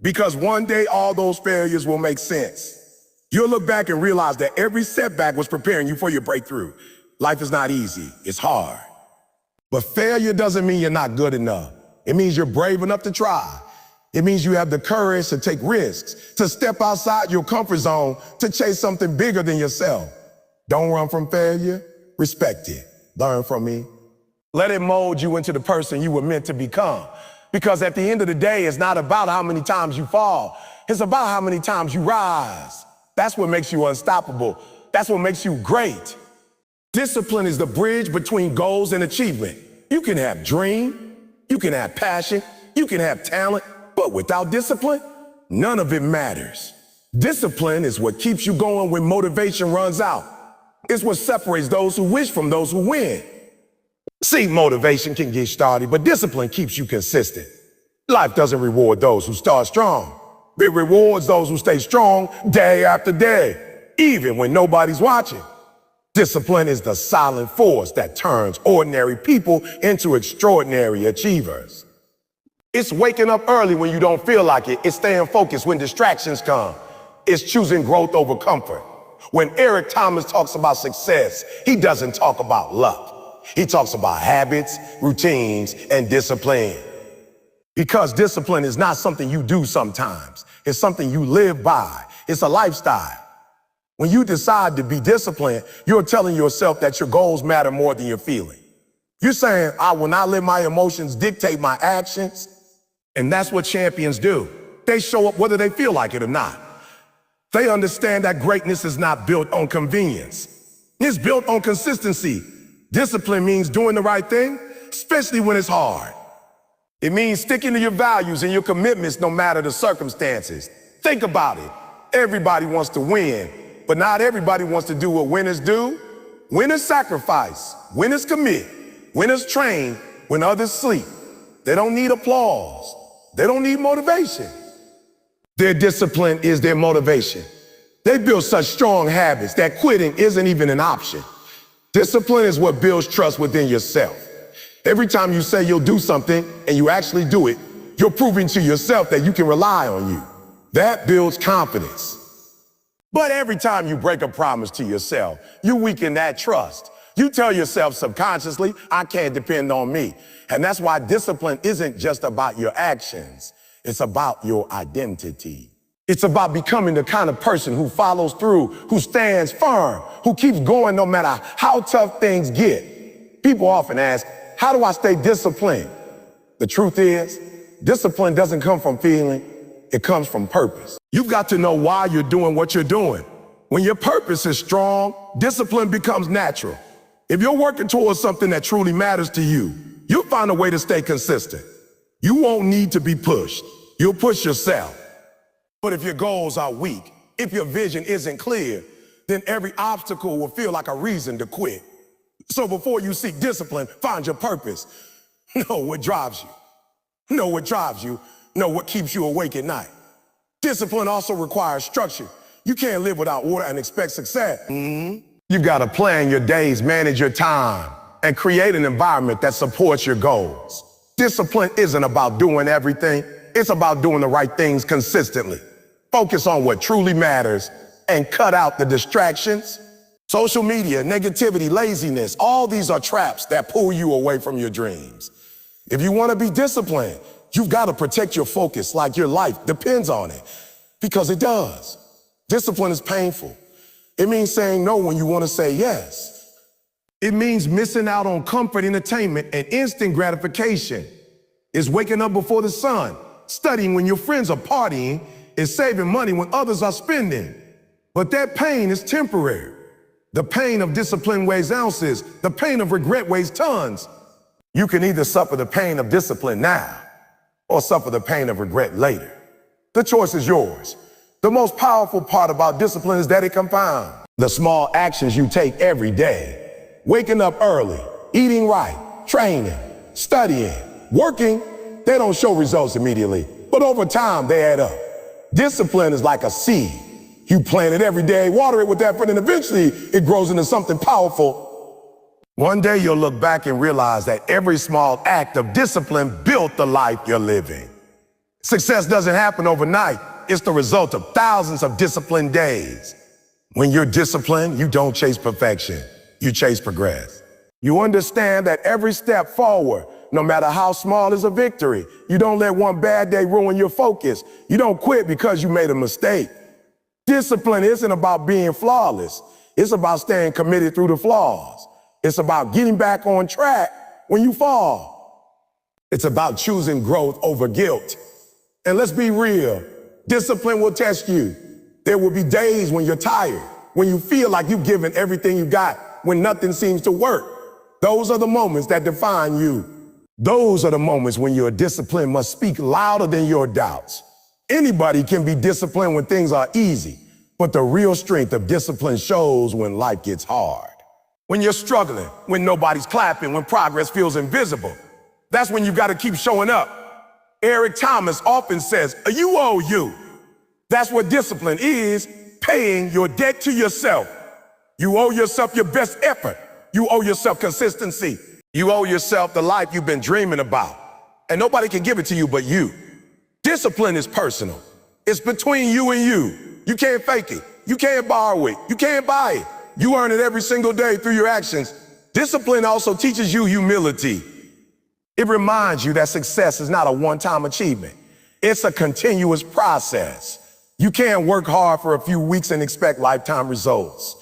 Speaker 1: Because one day all those failures will make sense. You'll look back and realize that every setback was preparing you for your breakthrough. Life is not easy, it's hard. But failure doesn't mean you're not good enough. It means you're brave enough to try. It means you have the courage to take risks, to step outside your comfort zone, to chase something bigger than yourself. Don't run from failure, respect it. Learn from me. Let it mold you into the person you were meant to become. Because at the end of the day, it's not about how many times you fall. It's about how many times you rise. That's what makes you unstoppable. That's what makes you great. Discipline is the bridge between goals and achievement. You can have dream, you can have passion, you can have talent, but without discipline, none of it matters. Discipline is what keeps you going when motivation runs out. It's what separates those who wish from those who win. See, motivation can get started, but discipline keeps you consistent. Life doesn't reward those who start strong. It rewards those who stay strong day after day, even when nobody's watching. Discipline is the silent force that turns ordinary people into extraordinary achievers. It's waking up early when you don't feel like it. It's staying focused when distractions come. It's choosing growth over comfort. When Eric Thomas talks about success, he doesn't talk about luck. He talks about habits, routines, and discipline. Because discipline is not something you do sometimes. It's something you live by. It's a lifestyle. When you decide to be disciplined, you're telling yourself that your goals matter more than your feeling. You're saying, I will not let my emotions dictate my actions. And that's what champions do. They show up whether they feel like it or not. They understand that greatness is not built on convenience. It's built on consistency. Discipline means doing the right thing, especially when it's hard. It means sticking to your values and your commitments no matter the circumstances. Think about it. Everybody wants to win, but not everybody wants to do what winners do. Winners sacrifice, winners commit, winners train when others sleep. They don't need applause. They don't need motivation. Their discipline is their motivation. They build such strong habits that quitting isn't even an option. Discipline is what builds trust within yourself. Every time you say you'll do something and you actually do it, you're proving to yourself that you can rely on you. That builds confidence. But every time you break a promise to yourself, you weaken that trust. You tell yourself subconsciously, I can't depend on me. And that's why discipline isn't just about your actions. It's about your identity. It's about becoming the kind of person who follows through, who stands firm, who keeps going no matter how tough things get. People often ask, how do I stay disciplined? The truth is, discipline doesn't come from feeling, it comes from purpose. You've got to know why you're doing what you're doing. When your purpose is strong, discipline becomes natural. If you're working towards something that truly matters to you, you'll find a way to stay consistent. You won't need to be pushed. You'll push yourself. But if your goals are weak, if your vision isn't clear, then every obstacle will feel like a reason to quit. So before you seek discipline, find your purpose. Know what drives you. Know what drives you. Know what keeps you awake at night. Discipline also requires structure. You can't live without order and expect success. You've got to plan your days, manage your time, and create an environment that supports your goals. Discipline isn't about doing everything. It's about doing the right things consistently. Focus on what truly matters and cut out the distractions. Social media, negativity, laziness, all these are traps that pull you away from your dreams. If you want to be disciplined, you've got to protect your focus like your life depends on it, because it does. Discipline is painful. It means saying no when you want to say yes. It means missing out on comfort, entertainment, and instant gratification. It's waking up before the sun, Studying when your friends are partying is saving money when others are spending. But that pain is temporary. The pain of discipline weighs ounces. The pain of regret weighs tons. You can either suffer the pain of discipline now or suffer the pain of regret later. The choice is yours. The most powerful part about discipline is that it compounds. The small actions you take every day, waking up early, eating right, training, studying, working, they don't show results immediately, but over time they add up. Discipline is like a seed. You plant it every day, water it with effort, and eventually it grows into something powerful. One day you'll look back and realize that every small act of discipline built the life you're living. Success doesn't happen overnight. It's the result of thousands of disciplined days. When you're disciplined, you don't chase perfection. You chase progress. You understand that every step forward, no matter how small, is a victory. You don't let one bad day ruin your focus. You don't quit because you made a mistake. Discipline isn't about being flawless. It's about staying committed through the flaws. It's about getting back on track when you fall. It's about choosing growth over guilt. And let's be real, discipline will test you. There will be days when you're tired, when you feel like you've given everything you got, when nothing seems to work. Those are the moments that define you. Those are the moments when your discipline must speak louder than your doubts. Anybody can be disciplined when things are easy, but the real strength of discipline shows when life gets hard. When you're struggling, when nobody's clapping, when progress feels invisible, that's when you gotta keep showing up. Eric Thomas often says, you owe you. That's what discipline is, paying your debt to yourself. You owe yourself your best effort. You owe yourself consistency. You owe yourself the life you've been dreaming about. And nobody can give it to you but you. Discipline is personal. It's between you and you. You can't fake it. You can't borrow it. You can't buy it. You earn it every single day through your actions. Discipline also teaches you humility. It reminds you that success is not a one-time achievement. It's a continuous process. You can't work hard for a few weeks and expect lifetime results.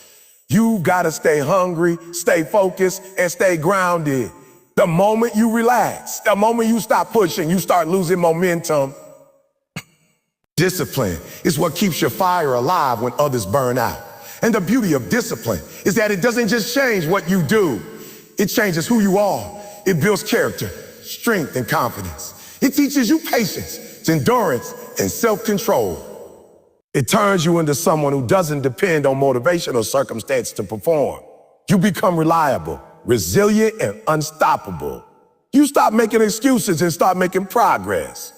Speaker 1: You've got to stay hungry, stay focused, and stay grounded. The moment you relax, the moment you stop pushing, you start losing momentum. Discipline is what keeps your fire alive when others burn out. And the beauty of discipline is that it doesn't just change what you do. It changes who you are. It builds character, strength, and confidence. It teaches you patience, endurance, and self-control. It turns you into someone who doesn't depend on motivation or circumstance to perform. You become reliable, resilient, and unstoppable. You stop making excuses and start making progress.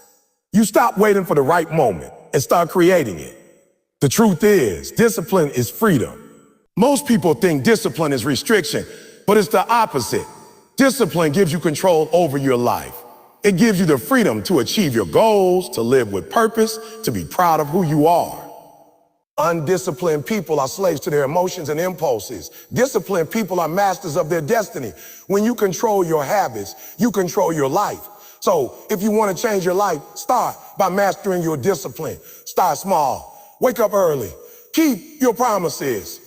Speaker 1: You stop waiting for the right moment and start creating it. The truth is, discipline is freedom. Most people think discipline is restriction, but it's the opposite. Discipline gives you control over your life. It gives you the freedom to achieve your goals, to live with purpose, to be proud of who you are. Undisciplined people are slaves to their emotions and impulses. Disciplined people are masters of their destiny. When you control your habits, you control your life. So if you want to change your life, start by mastering your discipline. Start small. Wake up early. Keep your promises.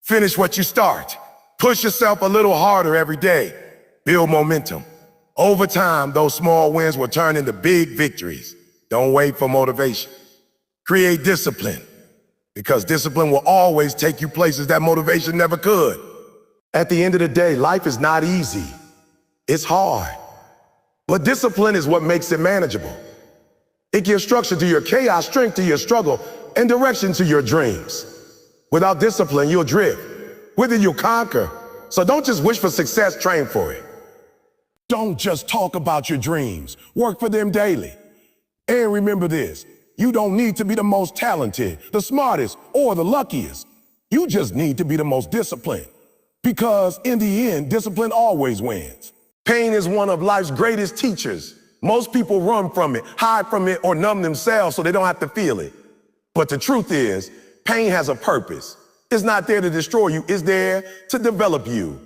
Speaker 1: Finish what you start. Push yourself a little harder every day. Build momentum. Over time, those small wins will turn into big victories. Don't wait for motivation. Create discipline, because discipline will always take you places that motivation never could. At the end of the day, life is not easy. It's hard. But discipline is what makes it manageable. It gives structure to your chaos, strength to your struggle, and direction to your dreams. Without discipline, you'll drift. With it, you'll conquer. So don't just wish for success, train for it. Don't just talk about your dreams. Work for them daily. And remember this, you don't need to be the most talented, the smartest, or the luckiest. You just need to be the most disciplined. Because in the end, discipline always wins. Pain is one of life's greatest teachers. Most people run from it, hide from it, or numb themselves so they don't have to feel it. But the truth is, pain has a purpose. It's not there to destroy you, it's there to develop you.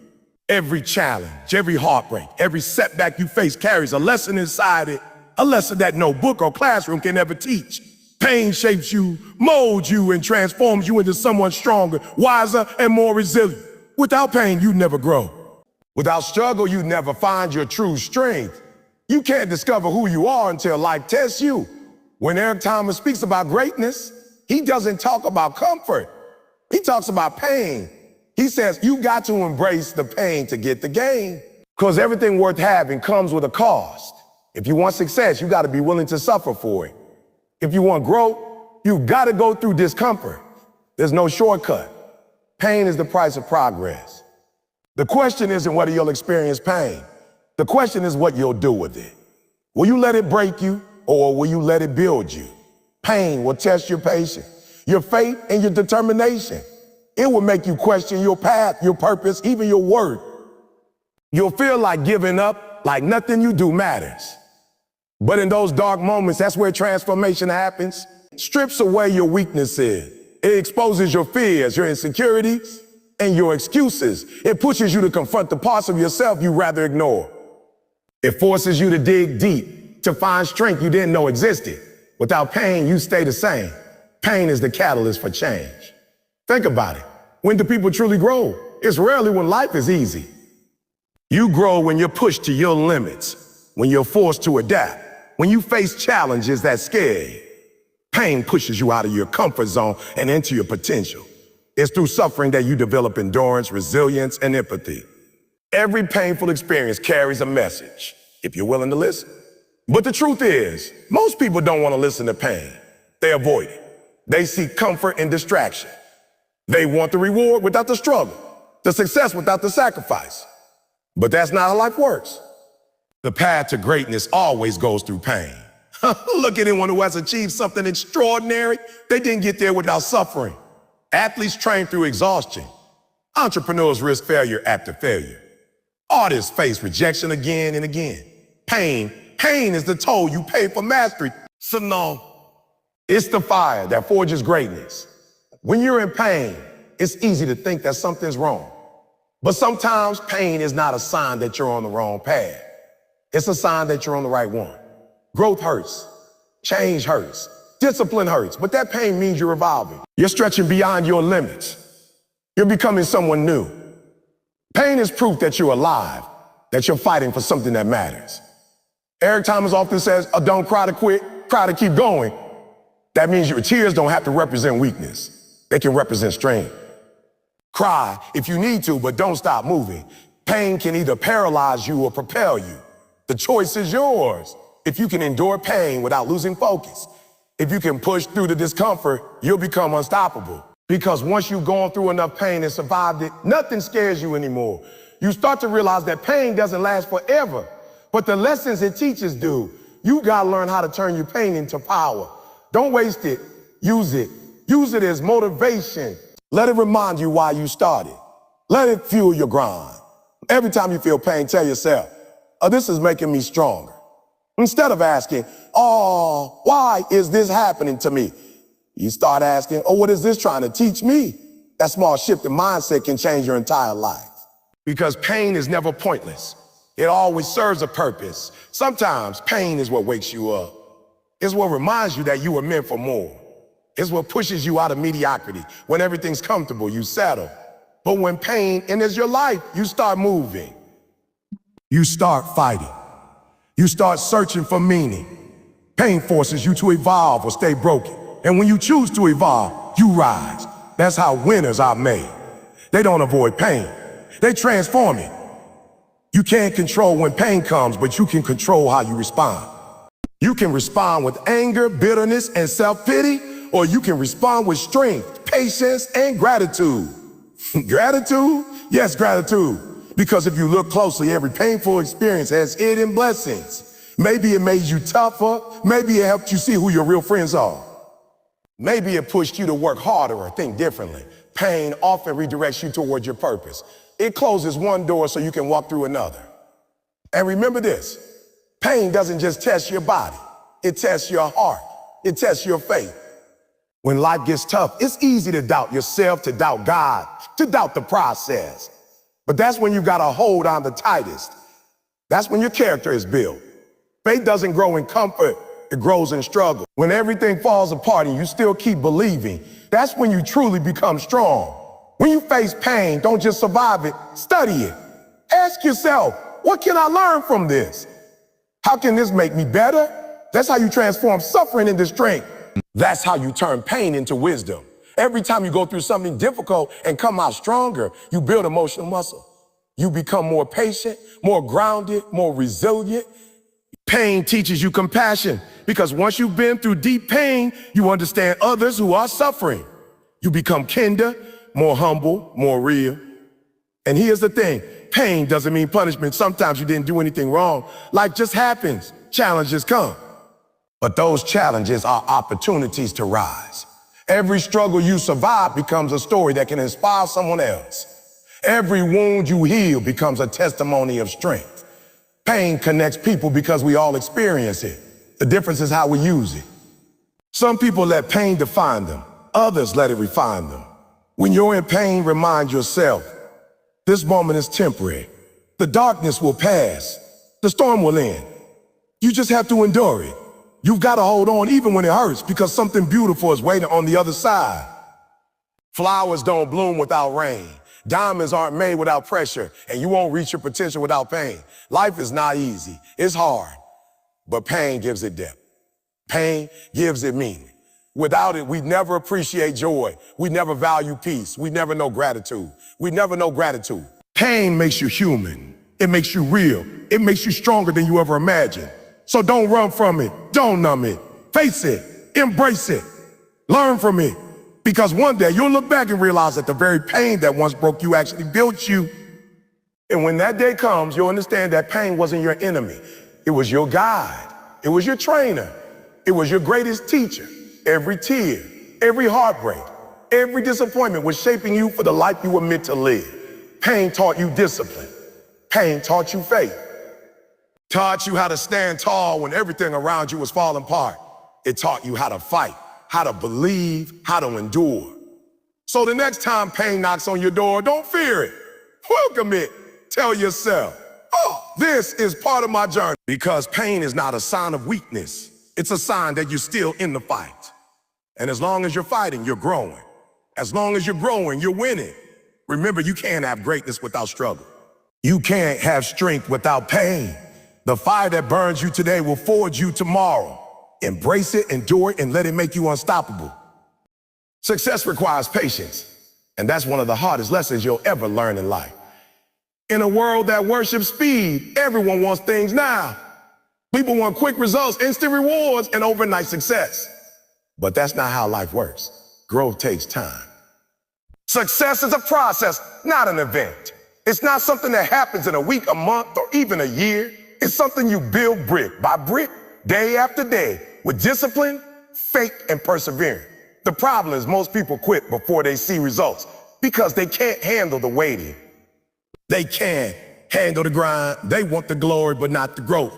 Speaker 1: Every challenge, every heartbreak, every setback you face carries a lesson inside it, a lesson that no book or classroom can ever teach. Pain shapes you, molds you, and transforms you into someone stronger, wiser, and more resilient. Without pain, you never grow. Without struggle, you never find your true strength. You can't discover who you are until life tests you. When Eric Thomas speaks about greatness, he doesn't talk about comfort. He talks about pain. He says you got to embrace the pain to get the gain. Because everything worth having comes with a cost. If you want success, you got to be willing to suffer for it. If you want growth, you got to go through discomfort. There's no shortcut. Pain is the price of progress. The question isn't whether you'll experience pain. The question is what you'll do with it. Will you let it break you or will you let it build you? Pain will test your patience, your faith, and your determination. It will make you question your path, your purpose, even your worth. You'll feel like giving up, like nothing you do matters. But in those dark moments, that's where transformation happens. Strips away your weaknesses. It exposes your fears, your insecurities, and your excuses. It pushes you to confront the parts of yourself you rather ignore. It forces you to dig deep, to find strength you didn't know existed. Without pain, you stay the same. Pain is the catalyst for change. Think about it. When do people truly grow? It's rarely when life is easy. You grow when you're pushed to your limits, when you're forced to adapt, when you face challenges that scare you. Pain pushes you out of your comfort zone and into your potential. It's through suffering that you develop endurance, resilience, and empathy. Every painful experience carries a message, if you're willing to listen. But the truth is, most people don't want to listen to pain. They avoid it. They seek comfort and distraction. They want the reward without the struggle, the success without the sacrifice. But that's not how life works. The path to greatness always goes through pain. Look at anyone who has achieved something extraordinary. They didn't get there without suffering. Athletes train through exhaustion. Entrepreneurs risk failure after failure. Artists face rejection again and again. Pain is the toll you pay for mastery. So no, it's the fire that forges greatness. When you're in pain, it's easy to think that something's wrong. But sometimes pain is not a sign that you're on the wrong path. It's a sign that you're on the right one. Growth hurts. Change hurts. Discipline hurts. But that pain means you're evolving. You're stretching beyond your limits. You're becoming someone new. Pain is proof that you're alive, that you're fighting for something that matters. Eric Thomas often says, oh, don't cry to quit, cry to keep going. That means your tears don't have to represent weakness. They can represent strength. Cry if you need to, but don't stop moving. Pain can either paralyze you or propel you. The choice is yours. If you can endure pain without losing focus, if you can push through the discomfort, you'll become unstoppable. Because once you've gone through enough pain and survived it, nothing scares you anymore. You start to realize that pain doesn't last forever, but the lessons it teaches do. You gotta learn how to turn your pain into power. Don't waste it, use it. Use it as motivation. Let it remind you why you started. Let it fuel your grind. Every time you feel pain, tell yourself, oh, this is making me stronger. Instead of asking, oh, why is this happening to me? You start asking, oh, what is this trying to teach me? That small shift in mindset can change your entire life. Because pain is never pointless. It always serves a purpose. Sometimes pain is what wakes you up. It's what reminds you that you were meant for more. It's what pushes you out of mediocrity. When everything's comfortable, you settle. But when pain enters your life, you start moving. You start fighting. You start searching for meaning. Pain forces you to evolve or stay broken. And when you choose to evolve, you rise. That's how winners are made. They don't avoid pain. They transform it. You can't control when pain comes, but you can control how you respond. You can respond with anger, bitterness, and self-pity, or you can respond with strength, patience, and gratitude. Gratitude? Yes, gratitude. Because if you look closely, every painful experience has hidden blessings. Maybe it made you tougher. Maybe it helped you see who your real friends are. Maybe it pushed you to work harder or think differently. Pain often redirects you towards your purpose. It closes one door so you can walk through another. And remember this, pain doesn't just test your body. It tests your heart. It tests your faith. When life gets tough, it's easy to doubt yourself, to doubt God, to doubt the process. But that's when you gotta hold on the tightest. That's when your character is built. Faith doesn't grow in comfort, it grows in struggle. When everything falls apart and you still keep believing, that's when you truly become strong. When you face pain, don't just survive it, study it. Ask yourself, what can I learn from this? How can this make me better? That's how you transform suffering into strength. That's how you turn pain into wisdom. Every time you go through something difficult and come out stronger, you build emotional muscle. You become more patient, more grounded, more resilient. Pain teaches you compassion because once you've been through deep pain, you understand others who are suffering. You become kinder, more humble, more real. And here's the thing, pain doesn't mean punishment. Sometimes you didn't do anything wrong. Life just happens. Challenges come. But those challenges are opportunities to rise. Every struggle you survive becomes a story that can inspire someone else. Every wound you heal becomes a testimony of strength. Pain connects people because we all experience it. The difference is how we use it. Some people let pain define them. Others let it refine them. When you're in pain, remind yourself, this moment is temporary. The darkness will pass. The storm will end. You just have to endure it. You've got to hold on even when it hurts because something beautiful is waiting on the other side. Flowers don't bloom without rain. Diamonds aren't made without pressure, and you won't reach your potential without pain. Life is not easy. It's hard, but pain gives it depth. Pain gives it meaning. Without it, we never appreciate joy. We never value peace. We never know gratitude. We never know gratitude. Pain makes you human. It makes you real. It makes you stronger than you ever imagined. So don't run from it. Don't numb it. Face it. Embrace it. Learn from it. Because one day you'll look back and realize that the very pain that once broke you actually built you. And when that day comes, you'll understand that pain wasn't your enemy. It was your guide. It was your trainer. It was your greatest teacher. Every tear, every heartbreak, every disappointment was shaping you for the life you were meant to live. Pain taught you discipline. Pain taught you faith. Taught you how to stand tall when everything around you was falling apart. It taught you how to fight, how to believe, how to endure. So the next time pain knocks on your door, don't fear it. Welcome it. Tell yourself, oh, this is part of my journey. Because pain is not a sign of weakness. It's a sign that you're still in the fight. And as long as you're fighting, you're growing. As long as you're growing, you're winning. Remember, you can't have greatness without struggle. You can't have strength without pain. The fire that burns you today will forge you tomorrow. Embrace it, endure it, and let it make you unstoppable. Success requires patience, and that's one of the hardest lessons you'll ever learn in life. In a world that worships speed, everyone wants things now. People want quick results, instant rewards, and overnight success. But that's not how life works. Growth takes time. Success is a process, not an event. It's not something that happens in a week, a month, or even a year. It's something you build brick by brick, day after day, with discipline, faith, and perseverance. The problem is most people quit before they see results because they can't handle the waiting. They can't handle the grind. They want the glory, but not the growth.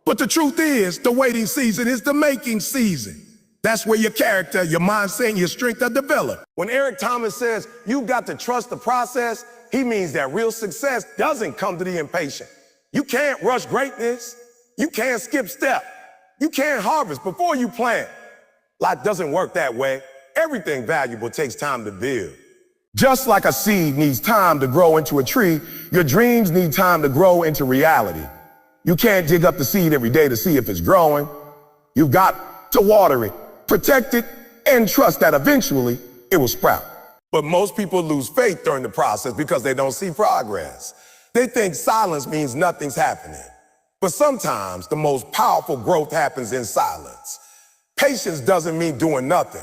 Speaker 1: But the truth is, the waiting season is the making season. That's where your character, your mindset, and your strength are developed. When Eric Thomas says, you've got to trust the process, he means that real success doesn't come to the impatient. You can't rush greatness. You can't skip step. You can't harvest before you plant. Life doesn't work that way. Everything valuable takes time to build. Just like a seed needs time to grow into a tree, your dreams need time to grow into reality. You can't dig up the seed every day to see if it's growing. You've got to water it, protect it, and trust that eventually it will sprout. But most people lose faith during the process because they don't see progress. They think silence means nothing's happening. But sometimes the most powerful growth happens in silence. Patience doesn't mean doing nothing.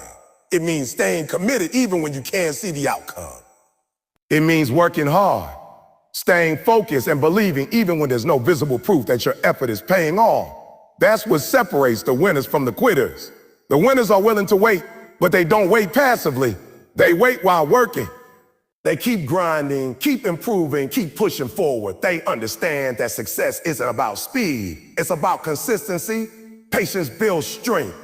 Speaker 1: It means staying committed even when you can't see the outcome. It means working hard, staying focused and believing even when there's no visible proof that your effort is paying off. That's what separates the winners from the quitters. The winners are willing to wait, but they don't wait passively. They wait while working. They keep grinding, keep improving, keep pushing forward. They understand that success isn't about speed. It's about consistency. Patience builds strength.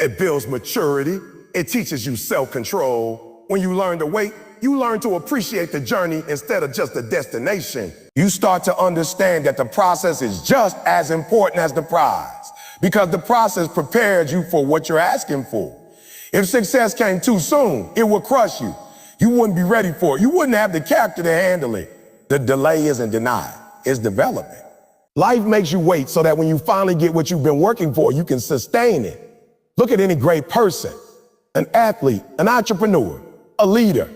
Speaker 1: It builds maturity. It teaches you self-control. When you learn to wait, you learn to appreciate the journey instead of just the destination. You start to understand that the process is just as important as the prize because the process prepares you for what you're asking for. If success came too soon, it would crush you. You wouldn't be ready for it. You wouldn't have the character to handle it. The delay isn't denied. It's development. Life makes you wait so that when you finally get what you've been working for, you can sustain it. Look at any great person, an athlete, an entrepreneur, a leader.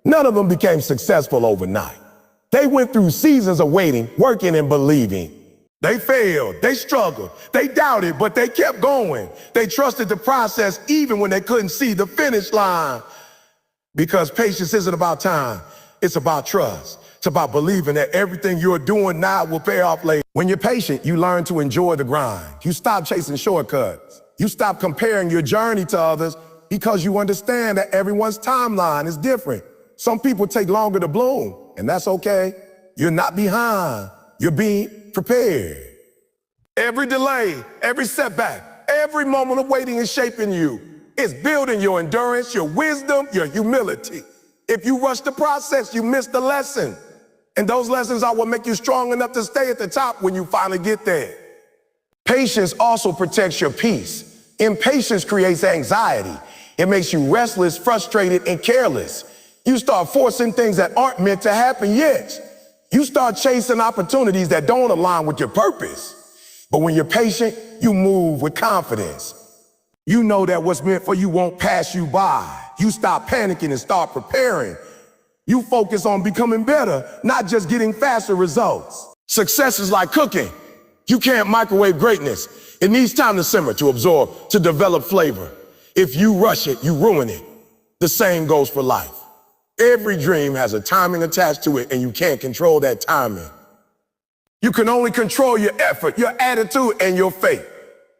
Speaker 1: None of them became successful overnight. They went through seasons of waiting, working, and believing. They failed, they struggled, they doubted, but they kept going. They trusted the process even when they couldn't see the finish line. Because patience isn't about time, it's about trust. It's about believing that everything you're doing now will pay off later. When you're patient, you learn to enjoy the grind. You stop chasing shortcuts. You stop comparing your journey to others because you understand that everyone's timeline is different. Some people take longer to bloom, and that's okay. You're not behind. You're being prepared. Every delay, every setback, every moment of waiting is shaping you. It's building your endurance, your wisdom, your humility. If you rush the process, you miss the lesson. And those lessons are what make you strong enough to stay at the top when you finally get there. Patience also protects your peace. Impatience creates anxiety. It makes you restless, frustrated, and careless. You start forcing things that aren't meant to happen yet. You start chasing opportunities that don't align with your purpose. But when you're patient, you move with confidence. You know that what's meant for you won't pass you by. You stop panicking and start preparing. You focus on becoming better, not just getting faster results. Success is like cooking. You can't microwave greatness. It needs time to simmer, to absorb, to develop flavor. If you rush it, you ruin it. The same goes for life. Every dream has a timing attached to it, and you can't control that timing. You can only control your effort, your attitude, and your faith.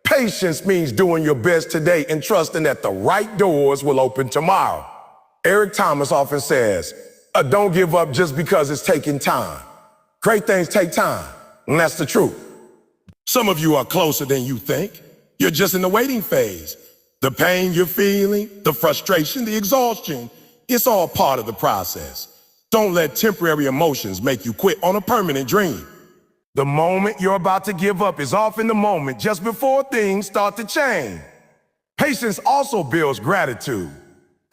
Speaker 1: Patience means doing your best today and trusting that the right doors will open tomorrow. Eric Thomas often says, don't give up just because it's taking time. Great things take time, and that's the truth. Some of you are closer than you think. You're just in the waiting phase. The pain you're feeling, the frustration, the exhaustion, it's all part of the process. Don't let temporary emotions make you quit on a permanent dream. The moment you're about to give up is often the moment just before things start to change. Patience also builds gratitude.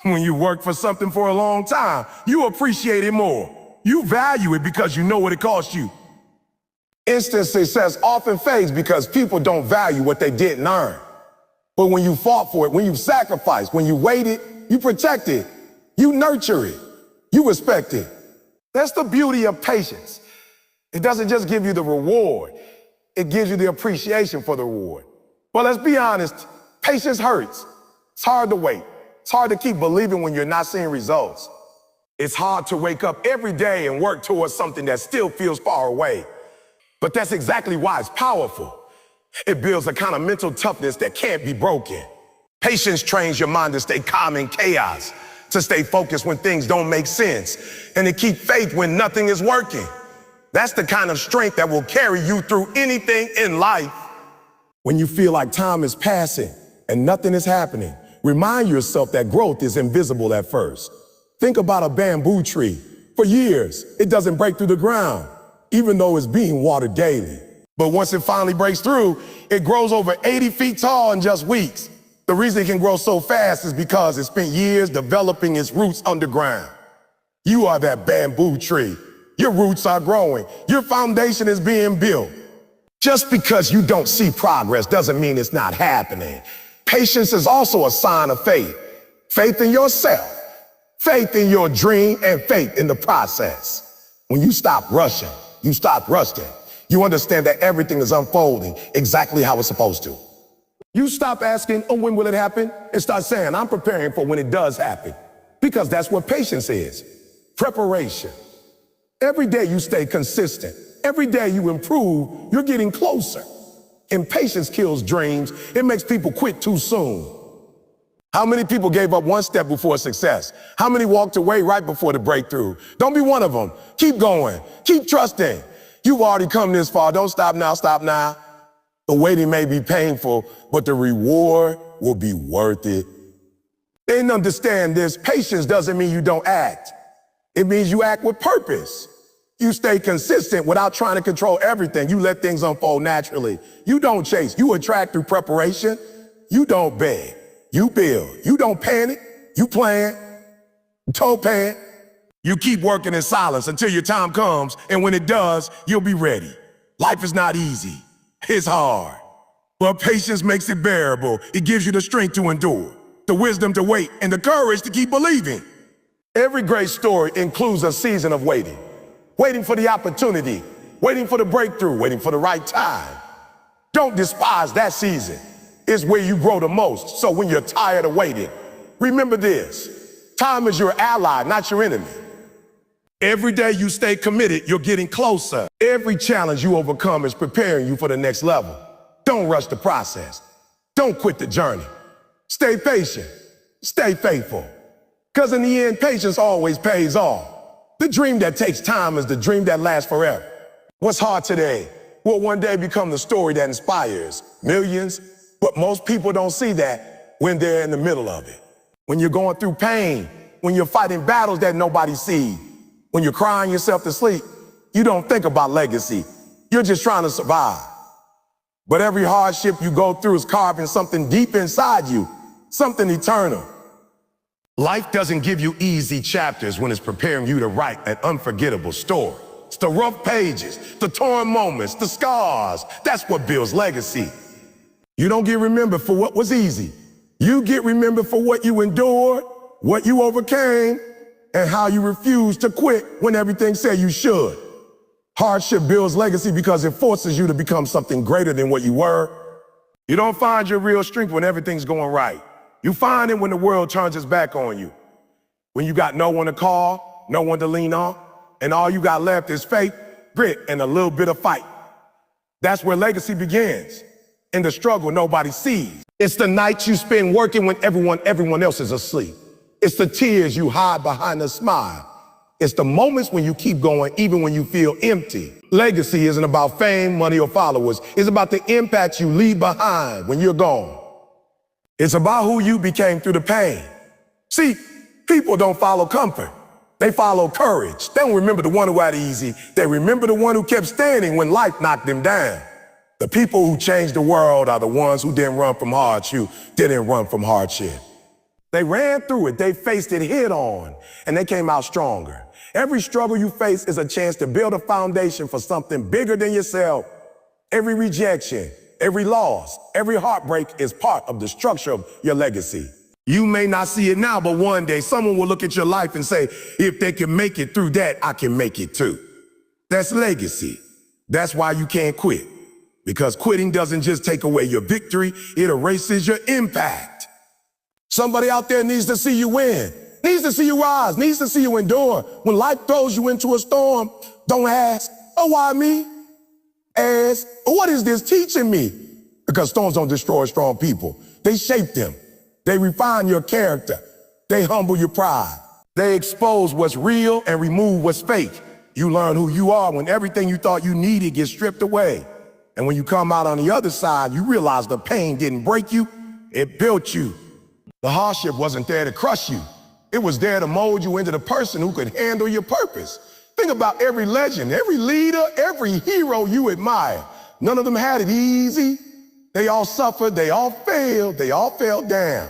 Speaker 1: When you work for something for a long time, you appreciate it more. You value it because you know what it cost you. Instant success often fades because people don't value what they didn't earn. But when you fought for it, when you sacrificed, when you waited, you protect it, you nurture it, you respect it. That's the beauty of patience. It doesn't just give you the reward, it gives you the appreciation for the reward. But let's be honest, patience hurts. It's hard to wait. It's hard to keep believing when you're not seeing results. It's hard to wake up every day and work towards something that still feels far away. But that's exactly why it's powerful. It builds a kind of mental toughness that can't be broken. Patience trains your mind to stay calm in chaos, to stay focused when things don't make sense, and to keep faith when nothing is working. That's the kind of strength that will carry you through anything in life. When you feel like time is passing and nothing is happening, remind yourself that growth is invisible at first. Think about a bamboo tree. For years, it doesn't break through the ground, even though it's being watered daily. But once it finally breaks through, it grows over 80 feet tall in just weeks. The reason it can grow so fast is because it spent years developing its roots underground. You are that bamboo tree. Your roots are growing. Your foundation is being built. Just because you don't see progress doesn't mean it's not happening. Patience is also a sign of faith. Faith in yourself, faith in your dream, and faith in the process. When you stop rushing, you stop rusting. You understand that everything is unfolding exactly how it's supposed to. You stop asking, when will it happen? And start saying, I'm preparing for when it does happen. Because that's what patience is. Preparation. Every day you stay consistent. Every day you improve, you're getting closer. Impatience kills dreams. It makes people quit too soon. How many people gave up one step before success? How many walked away right before the breakthrough? Don't be one of them. Keep going. Keep trusting. You've already come this far. Don't stop now. Stop now. The waiting may be painful, but the reward will be worth it. They didn't understand this. Patience doesn't mean you don't act. It means you act with purpose. You stay consistent without trying to control everything. You let things unfold naturally. You don't chase. You attract through preparation. You don't beg. You build. You don't panic. You plan. Toe pan. You keep working in silence until your time comes, and when it does, you'll be ready. Life is not easy. It's hard. But patience makes it bearable. It gives you the strength to endure, the wisdom to wait, and the courage to keep believing. Every great story includes a season of waiting. Waiting for the opportunity, waiting for the breakthrough, waiting for the right time. Don't despise that season. It's where you grow the most. So when you're tired of waiting, remember this. Time is your ally, not your enemy. Every day you stay committed, you're getting closer. Every challenge you overcome is preparing you for the next level. Don't rush the process. Don't quit the journey. Stay patient. Stay faithful. Because in the end, patience always pays off. The dream that takes time is the dream that lasts forever. What's hard today will one day become the story that inspires millions, but most people don't see that when they're in the middle of it. When you're going through pain, when you're fighting battles that nobody sees, when you're crying yourself to sleep, you don't think about legacy. You're just trying to survive. But every hardship you go through is carving something deep inside you, something eternal. Life doesn't give you easy chapters when it's preparing you to write an unforgettable story. It's the rough pages, the torn moments, the scars. That's what builds legacy. You don't get remembered for what was easy. You get remembered for what you endured, what you overcame, and how you refused to quit when everything said you should. Hardship builds legacy because it forces you to become something greater than what you were. You don't find your real strength when everything's going right. You find it when the world turns its back on you. When you got no one to call, no one to lean on, and all you got left is faith, grit, and a little bit of fight. That's where legacy begins. In the struggle nobody sees. It's the nights you spend working when everyone else is asleep. It's the tears you hide behind a smile. It's the moments when you keep going even when you feel empty. Legacy isn't about fame, money, or followers. It's about the impact you leave behind when you're gone. It's about who you became through the pain. See, people don't follow comfort. They follow courage. They don't remember the one who had it easy. They remember the one who kept standing when life knocked them down. The people who changed the world are the ones who didn't run from hardship, didn't run from hardship. They ran through it, they faced it head on, and they came out stronger. Every struggle you face is a chance to build a foundation for something bigger than yourself. Every rejection, every loss, every heartbreak is part of the structure of your legacy. You may not see it now, but one day someone will look at your life and say, if they can make it through that, I can make it too. That's legacy. That's why you can't quit. Because quitting doesn't just take away your victory, it erases your impact. Somebody out there needs to see you win, needs to see you rise, needs to see you endure. When life throws you into a storm, don't ask, oh, why me? Ask, what is this teaching me? Because storms don't destroy strong people. They shape them. They refine your character. They humble your pride. They expose what's real and remove what's fake. You learn who you are when everything you thought you needed gets stripped away. And when you come out on the other side, you realize the pain didn't break you, it built you. The hardship wasn't there to crush you. It was there to mold you into the person who could handle your purpose. Think about every legend, every leader, every hero you admire. None of them had it easy. They all suffered, they all fell down.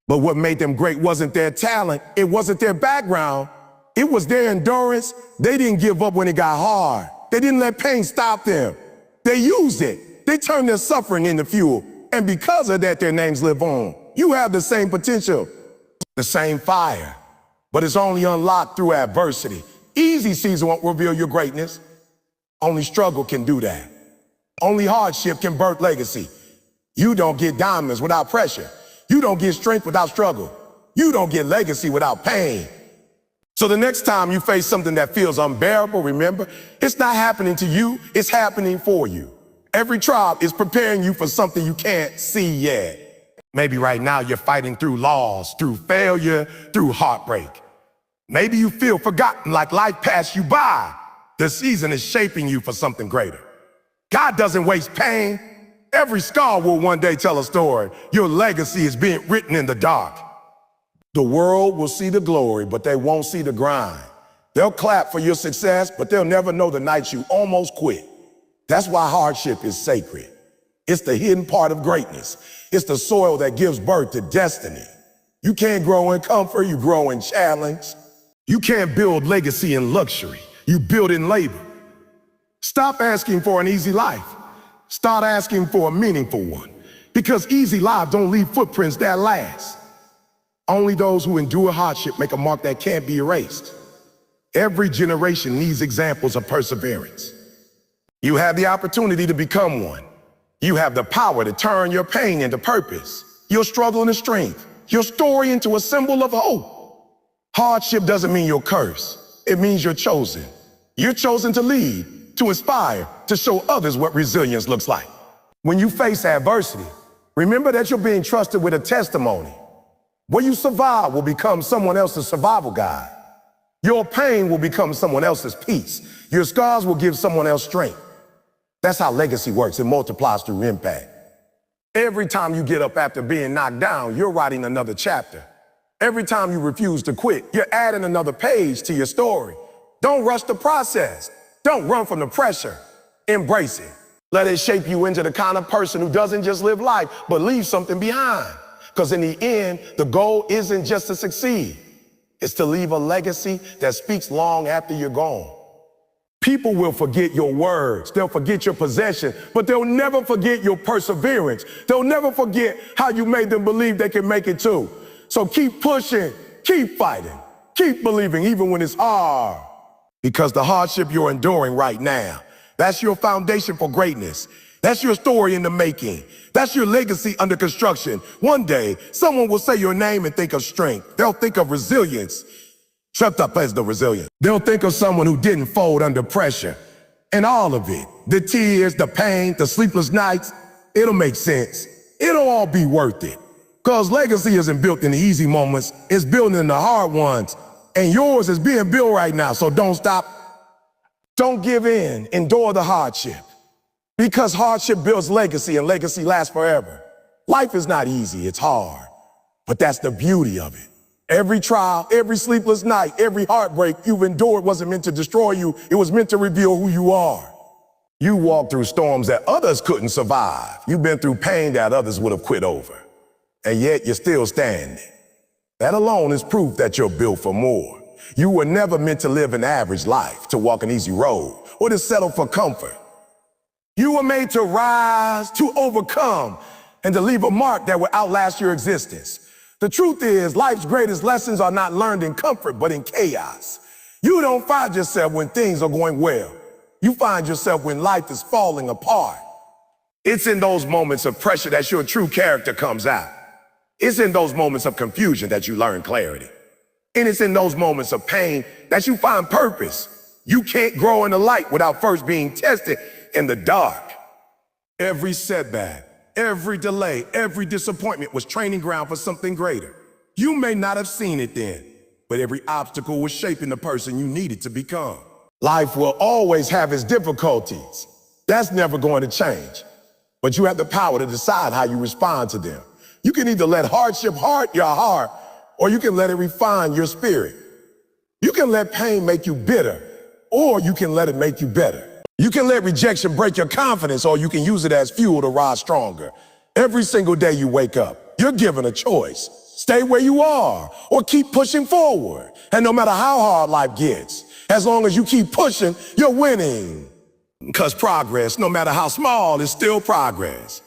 Speaker 1: But what made them great wasn't their talent, it wasn't their background, it was their endurance. They didn't give up when it got hard. They didn't let pain stop them. They used it. They turned their suffering into fuel. And because of that, their names live on. You have the same potential, the same fire, but it's only unlocked through adversity. Easy season won't reveal your greatness. Only struggle can do that. Only hardship can birth legacy. You don't get diamonds without pressure. You don't get strength without struggle. You don't get legacy without pain. So the next time you face something that feels unbearable, remember, it's not happening to you, it's happening for you. Every trial is preparing you for something you can't see yet. Maybe right now you're fighting through loss, through failure, through heartbreak. Maybe you feel forgotten like life passed you by. The season is shaping you for something greater. God doesn't waste pain. Every scar will one day tell a story. Your legacy is being written in the dark. The world will see the glory, but they won't see the grind. They'll clap for your success, but they'll never know the nights you almost quit. That's why hardship is sacred. It's the hidden part of greatness. It's the soil that gives birth to destiny. You can't grow in comfort, you grow in challenge. You can't build legacy in luxury. You build in labor. Stop asking for an easy life. Start asking for a meaningful one. Because easy lives don't leave footprints that last. Only those who endure hardship make a mark that can't be erased. Every generation needs examples of perseverance. You have the opportunity to become one. You have the power to turn your pain into purpose, your struggle into strength, your story into a symbol of hope. Hardship doesn't mean you're cursed. It means you're chosen. You're chosen to lead, to inspire, to show others what resilience looks like. When you face adversity, remember that you're being trusted with a testimony. What you survive will become someone else's survival guide. Your pain will become someone else's peace. Your scars will give someone else strength. That's how legacy works. It multiplies through impact. Every time you get up after being knocked down, you're writing another chapter. Every time you refuse to quit, you're adding another page to your story. Don't rush the process. Don't run from the pressure. Embrace it. Let it shape you into the kind of person who doesn't just live life, but leave something behind. Because in the end, the goal isn't just to succeed. It's to leave a legacy that speaks long after you're gone. People will forget your words, they'll forget your possession, but they'll never forget your perseverance. They'll never forget how you made them believe they can make it too. So keep pushing, keep fighting, keep believing even when it's hard. Because the hardship you're enduring right now, that's your foundation for greatness. That's your story in the making. That's your legacy under construction. One day, someone will say your name and think of strength. They'll think of resilience. Shut up as the resilient. They'll think of someone who didn't fold under pressure. And all of it, the tears, the pain, the sleepless nights, it'll make sense. It'll all be worth it. Because legacy isn't built in the easy moments, it's built in the hard ones. And yours is being built right now, so don't stop. Don't give in, endure the hardship. Because hardship builds legacy and legacy lasts forever. Life is not easy, it's hard. But that's the beauty of it. Every trial, every sleepless night, every heartbreak you've endured wasn't meant to destroy you. It was meant to reveal who you are. You walked through storms that others couldn't survive. You've been through pain that others would have quit over. And yet you're still standing. That alone is proof that you're built for more. You were never meant to live an average life, to walk an easy road, or to settle for comfort. You were made to rise, to overcome, and to leave a mark that will outlast your existence. The truth is, life's greatest lessons are not learned in comfort, but in chaos. You don't find yourself when things are going well. You find yourself when life is falling apart. It's in those moments of pressure that your true character comes out. It's in those moments of confusion that you learn clarity. And it's in those moments of pain that you find purpose. You can't grow in the light without first being tested in the dark. Every setback, every delay, every disappointment was training ground for something greater. You may not have seen it then, but every obstacle was shaping the person you needed to become. Life will always have its difficulties. That's never going to change. But you have the power to decide how you respond to them. You can either let hardship harden your heart, or you can let it refine your spirit. You can let pain make you bitter, or you can let it make you better. You can let rejection break your confidence, or you can use it as fuel to rise stronger. Every single day you wake up, you're given a choice. Stay where you are, or keep pushing forward. And no matter how hard life gets, as long as you keep pushing, you're winning. Because progress, no matter how small, is still progress.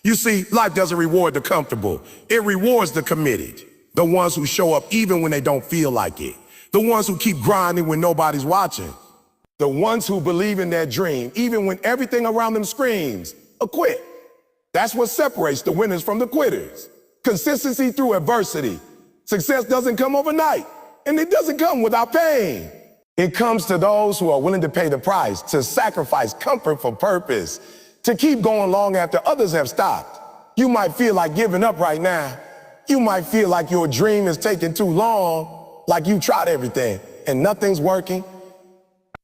Speaker 1: You see, life doesn't reward the comfortable. It rewards the committed. The ones who show up even when they don't feel like it. The ones who keep grinding when nobody's watching. The ones who believe in their dream, even when everything around them screams, quit. That's what separates the winners from the quitters. Consistency through adversity. Success doesn't come overnight, and it doesn't come without pain. It comes to those who are willing to pay the price, to sacrifice comfort for purpose, to keep going long after others have stopped. You might feel like giving up right now. You might feel like your dream is taking too long, like you tried everything and nothing's working.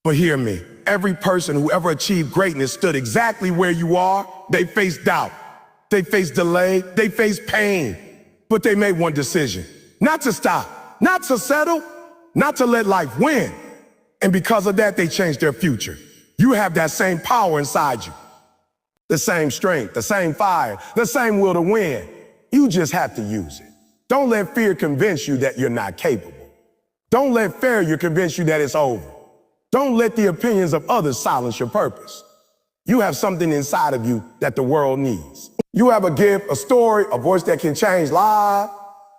Speaker 1: But hear me, every person who ever achieved greatness stood exactly where you are. They faced doubt, they faced delay, they faced pain, but they made one decision: not to stop, not to settle, not to let life win. And because of that, they changed their future. You have that same power inside you, the same strength, the same fire, the same will to win. You just have to use it. Don't let fear convince you that you're not capable. Don't let failure convince you that it's over. Don't let the opinions of others silence your purpose. You have something inside of you that the world needs. You have a gift, a story, a voice that can change lives,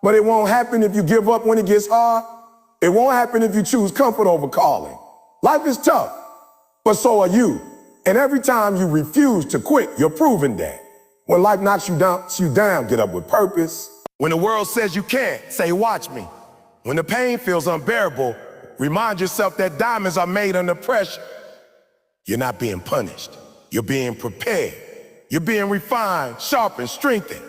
Speaker 1: but it won't happen if you give up when it gets hard. It won't happen if you choose comfort over calling. Life is tough, but so are you. And every time you refuse to quit, you're proving that. When life knocks you down, get up with purpose. When the world says you can't, say, watch me. When the pain feels unbearable, remind yourself that diamonds are made under pressure. You're not being punished. You're being prepared. You're being refined, sharpened, strengthened.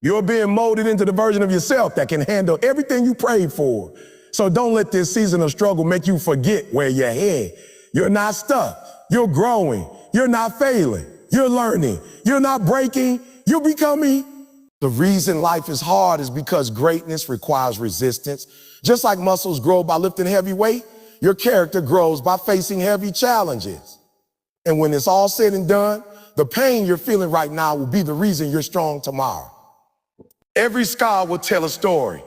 Speaker 1: You're being molded into the version of yourself that can handle everything you prayed for. So don't let this season of struggle make you forget where you're headed. You're not stuck. You're growing. You're not failing. You're learning. You're not breaking. You're becoming. The reason life is hard is because greatness requires resistance. Just like muscles grow by lifting heavy weight, your character grows by facing heavy challenges. And when it's all said and done, the pain you're feeling right now will be the reason you're strong tomorrow. Every scar will tell a story.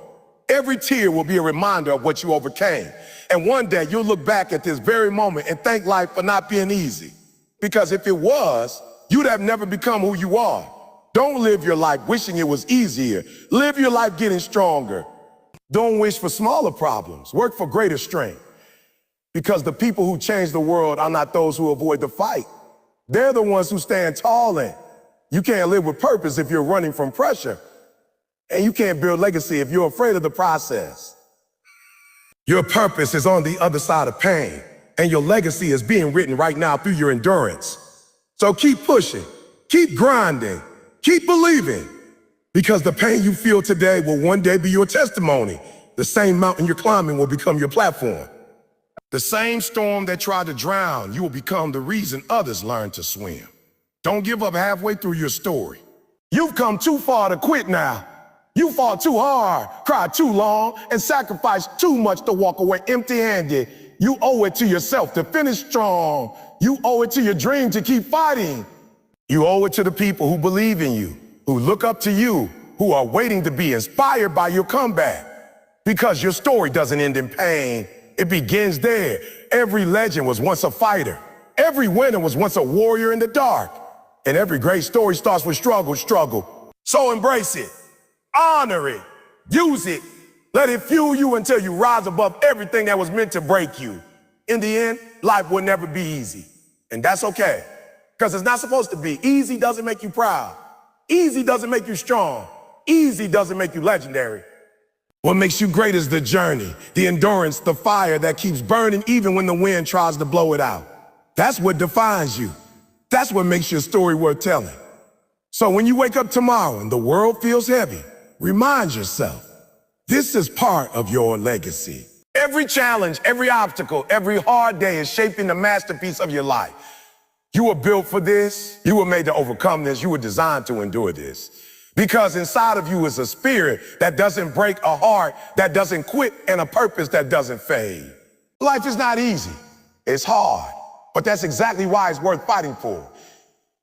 Speaker 1: Every tear will be a reminder of what you overcame. And one day you'll look back at this very moment and thank life for not being easy. Because if it was, you'd have never become who you are. Don't live your life wishing it was easier. Live your life getting stronger. Don't wish for smaller problems. Work for greater strength. Because the people who change the world are not those who avoid the fight. They're the ones who stand tall in. You can't live with purpose if you're running from pressure. And you can't build legacy if you're afraid of the process. Your purpose is on the other side of pain, and your legacy is being written right now through your endurance. So keep pushing, keep grinding, keep believing, because the pain you feel today will one day be your testimony. The same mountain you're climbing will become your platform. The same storm that tried to drown, you will become the reason others learn to swim. Don't give up halfway through your story. You've come too far to quit now. You fought too hard, cried too long, and sacrificed too much to walk away empty-handed. You owe it to yourself to finish strong. You owe it to your dream to keep fighting. You owe it to the people who believe in you, who look up to you, who are waiting to be inspired by your comeback. Because your story doesn't end in pain. It begins there. Every legend was once a fighter. Every winner was once a warrior in the dark. And every great story starts with struggle. So embrace it. Honor it, use it, let it fuel you until you rise above everything that was meant to break you. In the end, life will never be easy. And that's okay, because it's not supposed to be. Easy doesn't make you proud. Easy doesn't make you strong. Easy doesn't make you legendary. What makes you great is the journey, the endurance, the fire that keeps burning even when the wind tries to blow it out. That's what defines you. That's what makes your story worth telling. So when you wake up tomorrow and the world feels heavy, remind yourself, this is part of your legacy. Every challenge, every obstacle, every hard day is shaping the masterpiece of your life. You were built for this. You were made to overcome this. You were designed to endure this. Because inside of you is a spirit that doesn't break, a heart that doesn't quit, and a purpose that doesn't fade. Life is not easy. It's hard. But that's exactly why it's worth fighting for.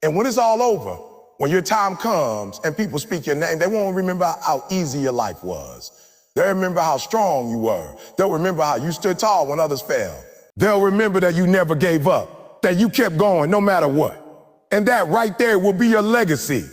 Speaker 1: And when it's all over, when your time comes and people speak your name, they won't remember how easy your life was. They'll remember how strong you were. They'll remember how you stood tall when others fell. They'll remember that you never gave up, that you kept going no matter what. And that right there will be your legacy.